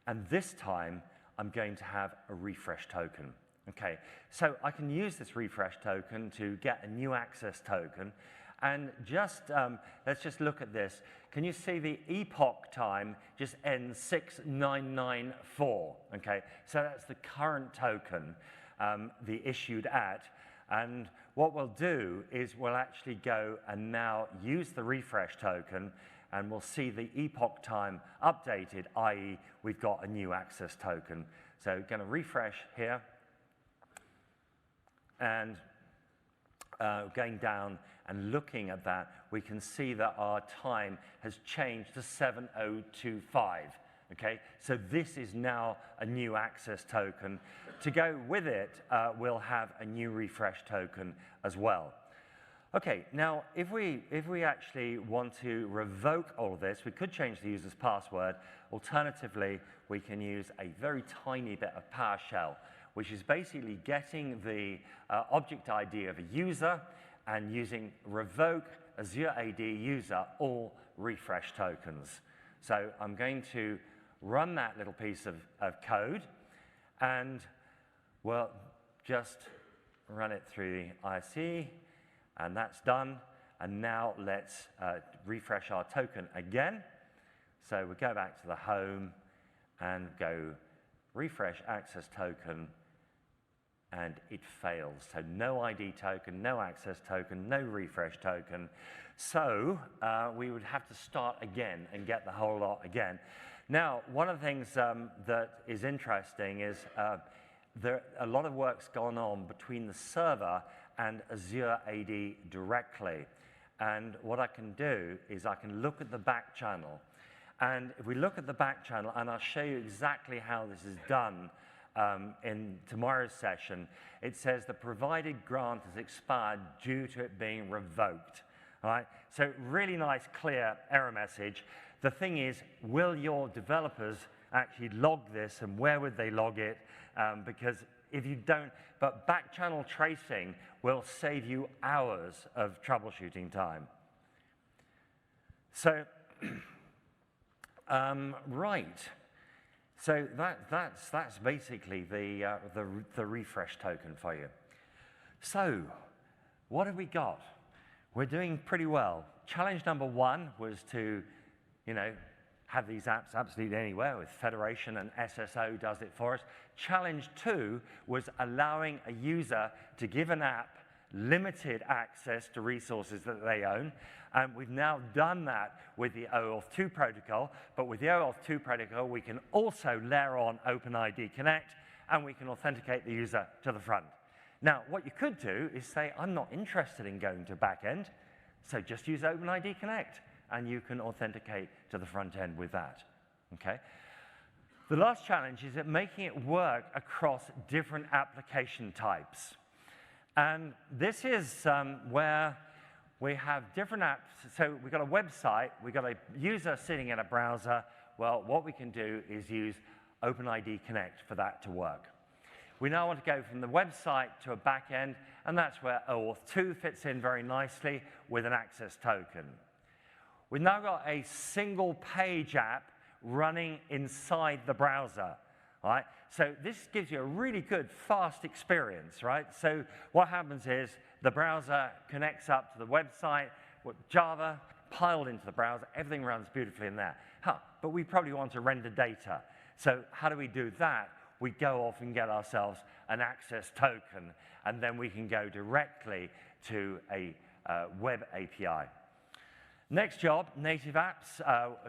And this time, I'm going to have a refresh token. Okay, so I can use this refresh token to get a new access token. And just let's just look at this. Can you see the epoch time just ends 6994? Okay, so that's the current token, the issued at. And what we'll do is we'll actually go and now use the refresh token, and we'll see the epoch time updated, i.e. we've got a new access token. So going to refresh here. And going down and looking at that, we can see that our time has changed to 7025. Okay, so this is now a new access token. To go with it, we'll have a new refresh token as well. Okay, now if we actually want to revoke all of this, we could change the user's password. Alternatively, we can use a very tiny bit of PowerShell, which is basically getting the object ID of a user and using revoke Azure AD user all refresh tokens. So I'm going to run that little piece of code, and we'll just run it through the ISE, and that's done. And now let's refresh our token again. So we go back to the home and go refresh access token, and it fails. So no ID token, no access token, no refresh token. So we would have to start again and get the whole lot again. Now, one of the things that is interesting is a lot of work's gone on between the server and Azure AD directly. And what I can do is I can look at the back channel. And if we look at the back channel, and I'll show you exactly how this is done in tomorrow's session, it says the provided grant has expired due to it being revoked. All right? So really nice, clear error message. The thing is, will your developers actually log this, and where would they log it? Because if you don't, but back channel tracing will save you hours of troubleshooting time. So, right. So that's basically the refresh token for you. So, what have we got? We're doing pretty well. Challenge number one was to, have these apps absolutely anywhere with federation, and SSO does it for us. Challenge two was allowing a user to give an app limited access to resources that they own. And we've now done that with the OAuth 2 protocol. But with the OAuth 2 protocol, we can also layer on Open ID Connect, and we can authenticate the user to the front. Now, what you could do is say, I'm not interested in going to back end, so just use Open ID Connect, and you can authenticate to the front end with that. Okay? The last challenge is at making it work across different application types. And this is where we have different apps. So we've got a website, we've got a user sitting in a browser. Well, what we can do is use Open ID Connect for that to work. We now want to go from the website to a back end, and that's where OAuth 2 fits in very nicely with an access token. We've now got a single page app running inside the browser. All right? So this gives you a really good, fast experience, right? So what happens is the browser connects up to the website with Java piled into the browser. Everything runs beautifully in there. But we probably want to render data. So how do we do that? We go off and get ourselves an access token, and then we can go directly to a web API. Next job, native apps.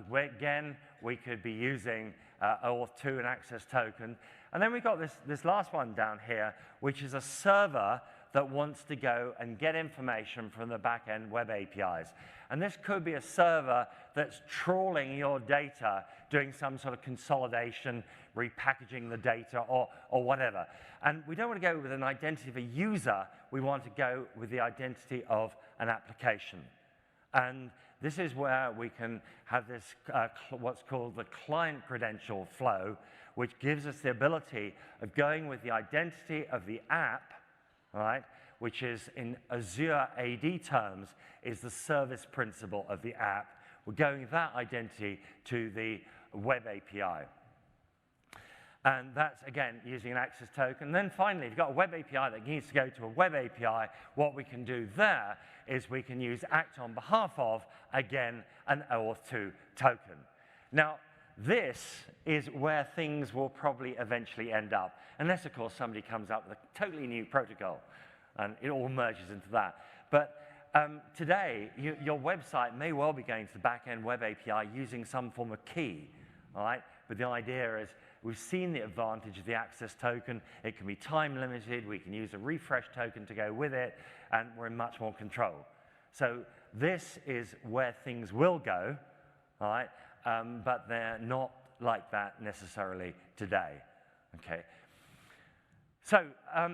Again, we could be using OAuth 2 and access token. And then we've got this last one down here, which is a server that wants to go and get information from the back-end web APIs. And this could be a server that's trawling your data, doing some sort of consolidation, repackaging the data, or whatever. And we don't want to go with an identity of a user. We want to go with the identity of an application. And this is where we can have this, what's called the client credential flow, which gives us the ability of going with the identity of the app, right, which is in Azure AD terms, is the service principal of the app. We're going with that identity to the web API. And that's, again, using an access token. And then finally, if you've got a web API that needs to go to a web API, what we can do there is we can use act on behalf of, again, an OAuth 2 token. Now, this is where things will probably eventually end up, unless, of course, somebody comes up with a totally new protocol, and it all merges into that. But today, your website may well be going to the back-end web API using some form of key, all right? But the idea is we've seen the advantage of the access token. It can be time limited. We can use a refresh token to go with it, and we're in much more control. So this is where things will go, all right? But they're not like that necessarily today, okay? So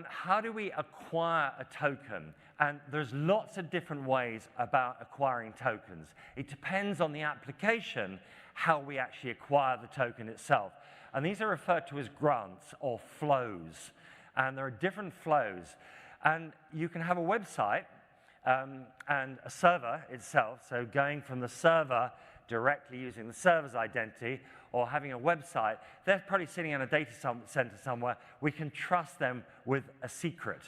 how do we acquire a token? And there's lots of different ways about acquiring tokens. It depends on the application how we actually acquire the token itself. And these are referred to as grants or flows. And there are different flows. And you can have a website and a server itself, so going from the server directly using the server's identity, or having a website, they're probably sitting in a data center somewhere. We can trust them with a secret,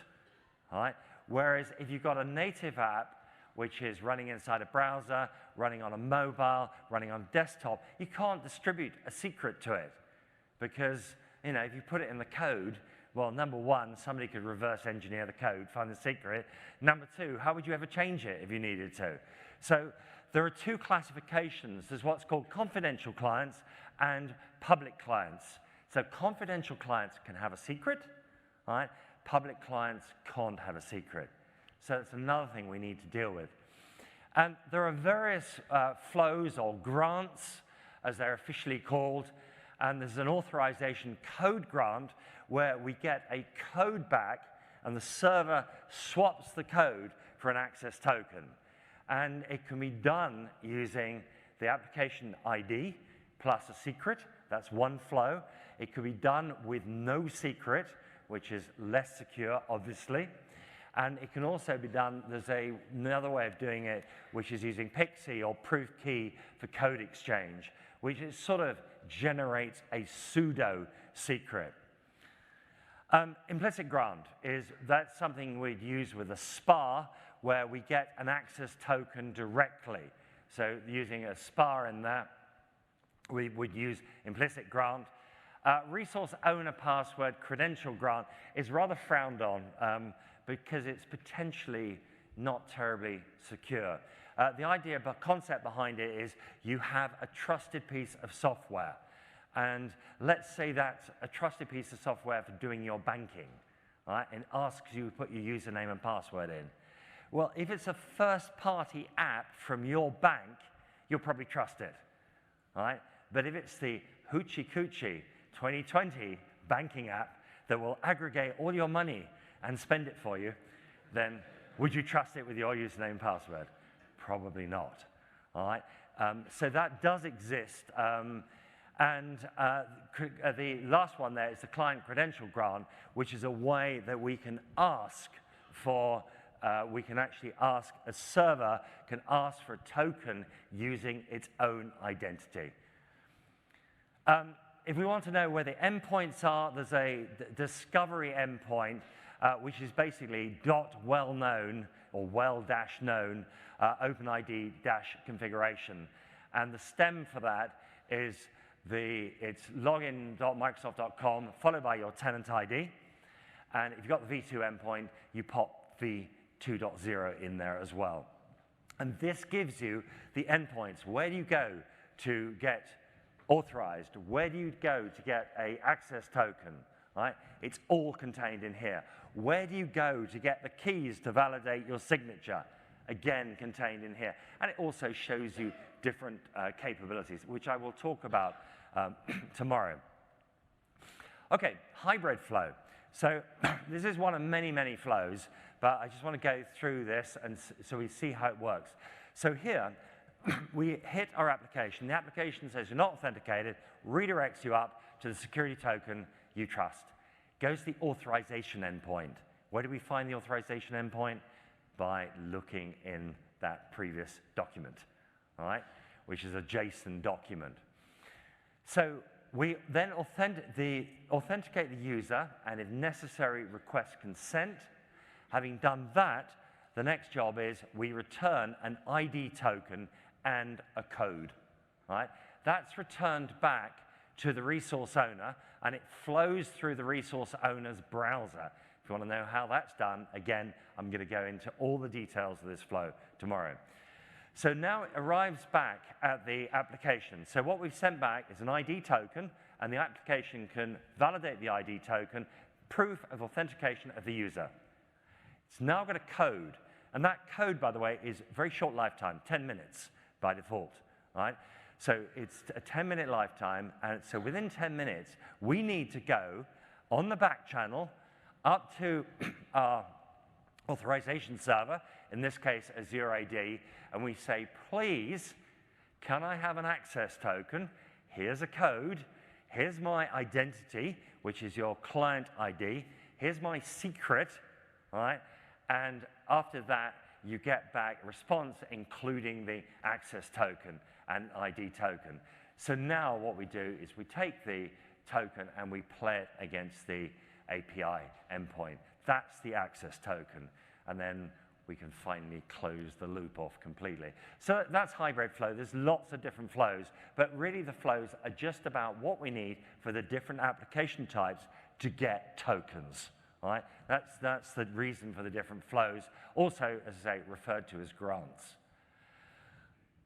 all right? Whereas if you've got a native app, which is running inside a browser, running on a mobile, running on desktop, you can't distribute a secret to it. Because, if you put it in the code, well, number one, somebody could reverse engineer the code, find the secret. Number two, how would you ever change it if you needed to? So there are two classifications. There's what's called confidential clients and public clients. So confidential clients can have a secret, right? Public clients can't have a secret. So it's another thing we need to deal with. And there are various flows or grants, as they're officially called. And there's an authorization code grant where we get a code back, and the server swaps the code for an access token. And it can be done using the application ID plus a secret. That's one flow. It could be done with no secret, which is less secure, obviously. And it can also be done, there's another way of doing it, which is using PXE or proof key for code exchange, which is sort of generates a pseudo secret. Implicit grant that's something we'd use with a SPA, where we get an access token directly. So using a SPA in there, we would use implicit grant. Resource owner password credential grant is rather frowned on because it's potentially not terribly secure. The idea, but concept behind it is you have a trusted piece of software. And let's say that's a trusted piece of software for doing your banking, right? And asks you to put your username and password in. Well, if it's a first-party app from your bank, you'll probably trust it, right? But if it's the Hoochie Coochie 2020 banking app that will aggregate all your money and spend it for you, then would you trust it with your username and password? Probably not, all right? So that does exist. The last one there is the client credential grant, which is a way that we can ask for, we can actually ask, a server can ask for a token using its own identity. If we want to know where the endpoints are, there's a discovery endpoint, which is basically .well-known or well-known Open ID configuration. And the stem for that is it's login.microsoft.com followed by your tenant ID. And if you've got the v2 endpoint, you pop v2.0 in there as well. And this gives you the endpoints. Where do you go to get authorized? Where do you go to get an access token? Right? It's all contained in here. Where do you go to get the keys to validate your signature? Again, contained in here. And it also shows you different capabilities, which I will talk about tomorrow. Okay, hybrid flow. So this is one of many, many flows, but I just want to go through this and so we see how it works. So here, we hit our application. The application says you're not authenticated, redirects you up to the security token you trust. Goes to the authorization endpoint. Where do we find the authorization endpoint? By looking in that previous document, all right, which is a JSON document. So we then authenticate the user, and if necessary, request consent. Having done that, the next job is we return an ID token and a code, right? That's returned back to the resource owner, and it flows through the resource owner's browser. If you want to know how that's done, again, I'm going to go into all the details of this flow tomorrow. So now it arrives back at the application. So what we've sent back is an ID token, and the application can validate the ID token, proof of authentication of the user. It's now got a code, and that code, by the way, is very short lifetime, 10 minutes by default, right? So it's a 10-minute lifetime, and so within 10 minutes, we need to go on the back channel up to our authorization server, in this case, Azure AD, and we say, please, can I have an access token? Here's a code. Here's my identity, which is your client ID. Here's my secret, all right? And after that, you get back a response, including the access token and ID token. So now what we do is we take the token and we play it against the API endpoint. That's the access token. And then we can finally close the loop off completely. So that's hybrid flow. There's lots of different flows, but really the flows are just about what we need for the different application types to get tokens. All right? That's the reason for the different flows. Also, as I say, referred to as grants.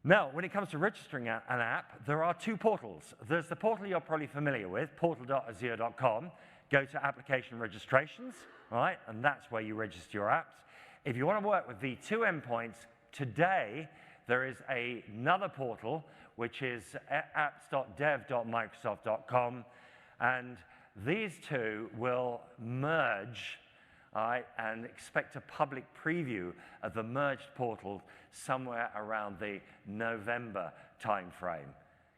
Now, when it comes to registering an app, there are two portals. There's the portal you're probably familiar with, portal.azure.com. Go to application registrations, right? And that's where you register your apps. If you want to work with v2 endpoints, today there is another portal, which is apps.dev.microsoft.com. And these two will merge, all right, and expect a public preview of the merged portal somewhere around the November timeframe.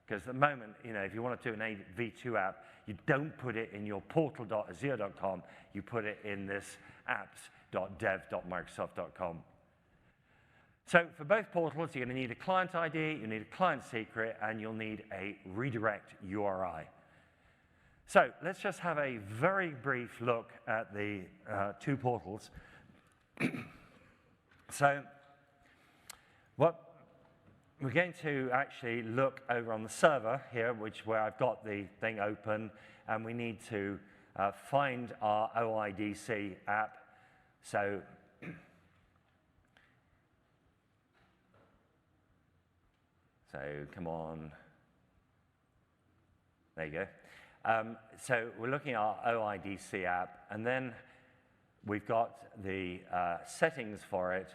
Because at the moment, you know, if you want to do an v2 app, you don't put it in your portal.azure.com, you put it in this apps.dev.microsoft.com. So for both portals, you're going to need a client ID, you need a client secret, and you'll need a redirect URI. So let's just have a very brief look at the two portals. So what we're going to actually look over on the server here, where I've got the thing open, and we need to find our OIDC app. So come on. There you go. So we're looking at our OIDC app, and then we've got the settings for it.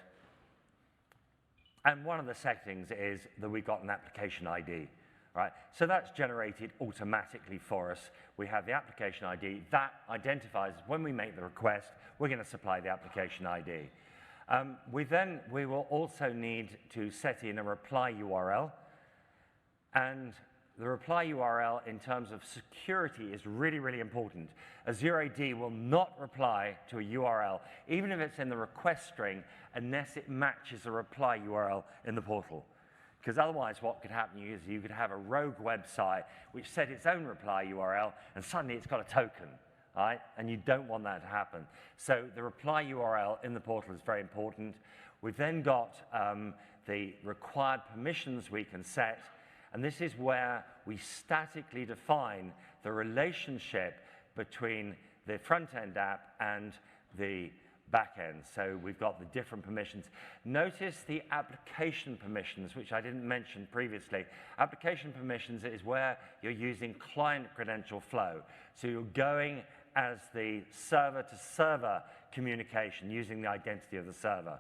And one of the settings is that we've got an application ID, right? So that's generated automatically for us. We have the application ID. That identifies when we make the request, we're going to supply the application ID. We will also need to set in a reply URL. And the reply URL in terms of security is really, really important. Azure AD will not reply to a URL, even if it's in the request string, unless it matches the reply URL in the portal. Because otherwise what could happen is you could have a rogue website which set its own reply URL, and suddenly it's got a token, right? And you don't want that to happen. So the reply URL in the portal is very important. We've then got the required permissions we can set. And this is where we statically define the relationship between the front-end app and the back-end. So we've got the different permissions. Notice the application permissions, which I didn't mention previously. Application permissions is where you're using client credential flow. So you're going as the server-to-server communication using the identity of the server.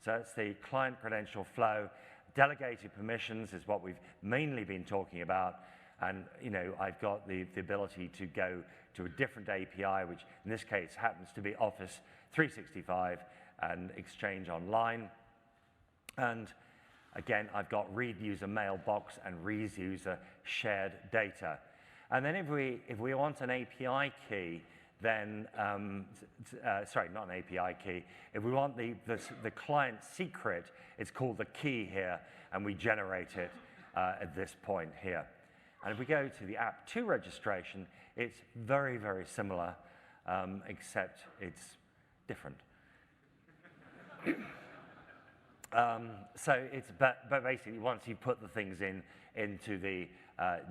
So that's the client credential flow. Delegated permissions is what we've mainly been talking about, and I've got the ability to go to a different API, which in this case happens to be Office 365 and Exchange Online. And again, I've got read user mailbox and read user shared data. And then if we want an API key, then, sorry, not an API key. If we want the client secret, it's called the key here, and we generate it at this point here. And if we go to the App 2 registration, it's very, very similar, except it's different. So it's, but basically, once you put the things into the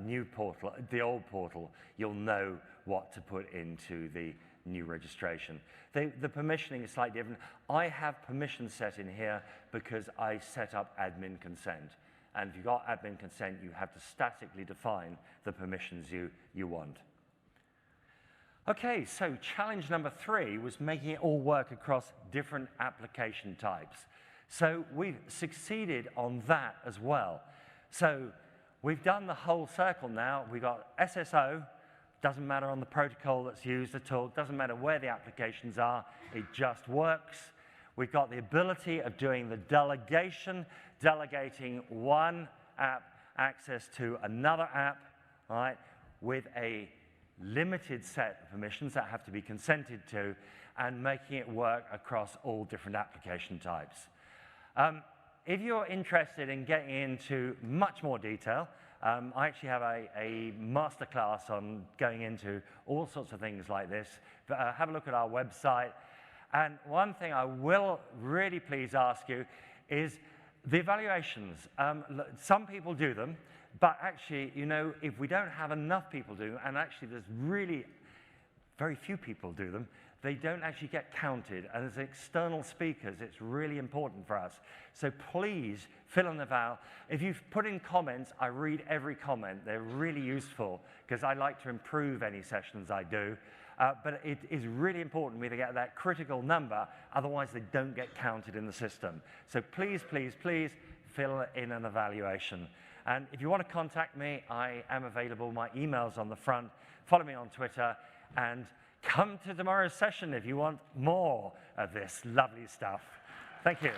new portal, the old portal, you'll know what to put into the new registration. The permissioning is slightly different. I have permission set in here because I set up admin consent. And if you've got admin consent, you have to statically define the permissions you want. Okay, so challenge number 3 was making it all work across different application types. So we've succeeded on that as well. So we've done the whole circle now. We've got SSO. Doesn't matter on the protocol that's used at all. Doesn't matter where the applications are. It just works. We've got the ability of doing the delegation, delegating one app access to another app, right, with a limited set of permissions that have to be consented to, and making it work across all different application types. If you're interested in getting into much more detail, I actually have a masterclass on going into all sorts of things like this. Have a look at our website. And one thing I will really please ask you is the evaluations. Some people do them, but actually, if we don't have enough people do them, and actually there's really very few people do them, they don't actually get counted. And as external speakers, it's really important for us. So please fill in the eval. If you've put in comments, I read every comment. They're really useful because I like to improve any sessions I do. But it is really important we get that critical number, otherwise they don't get counted in the system. So please, please, please fill in an evaluation. And if you want to contact me, I am available. My email's on the front. Follow me on Twitter, and come to tomorrow's session if you want more of this lovely stuff. Thank you.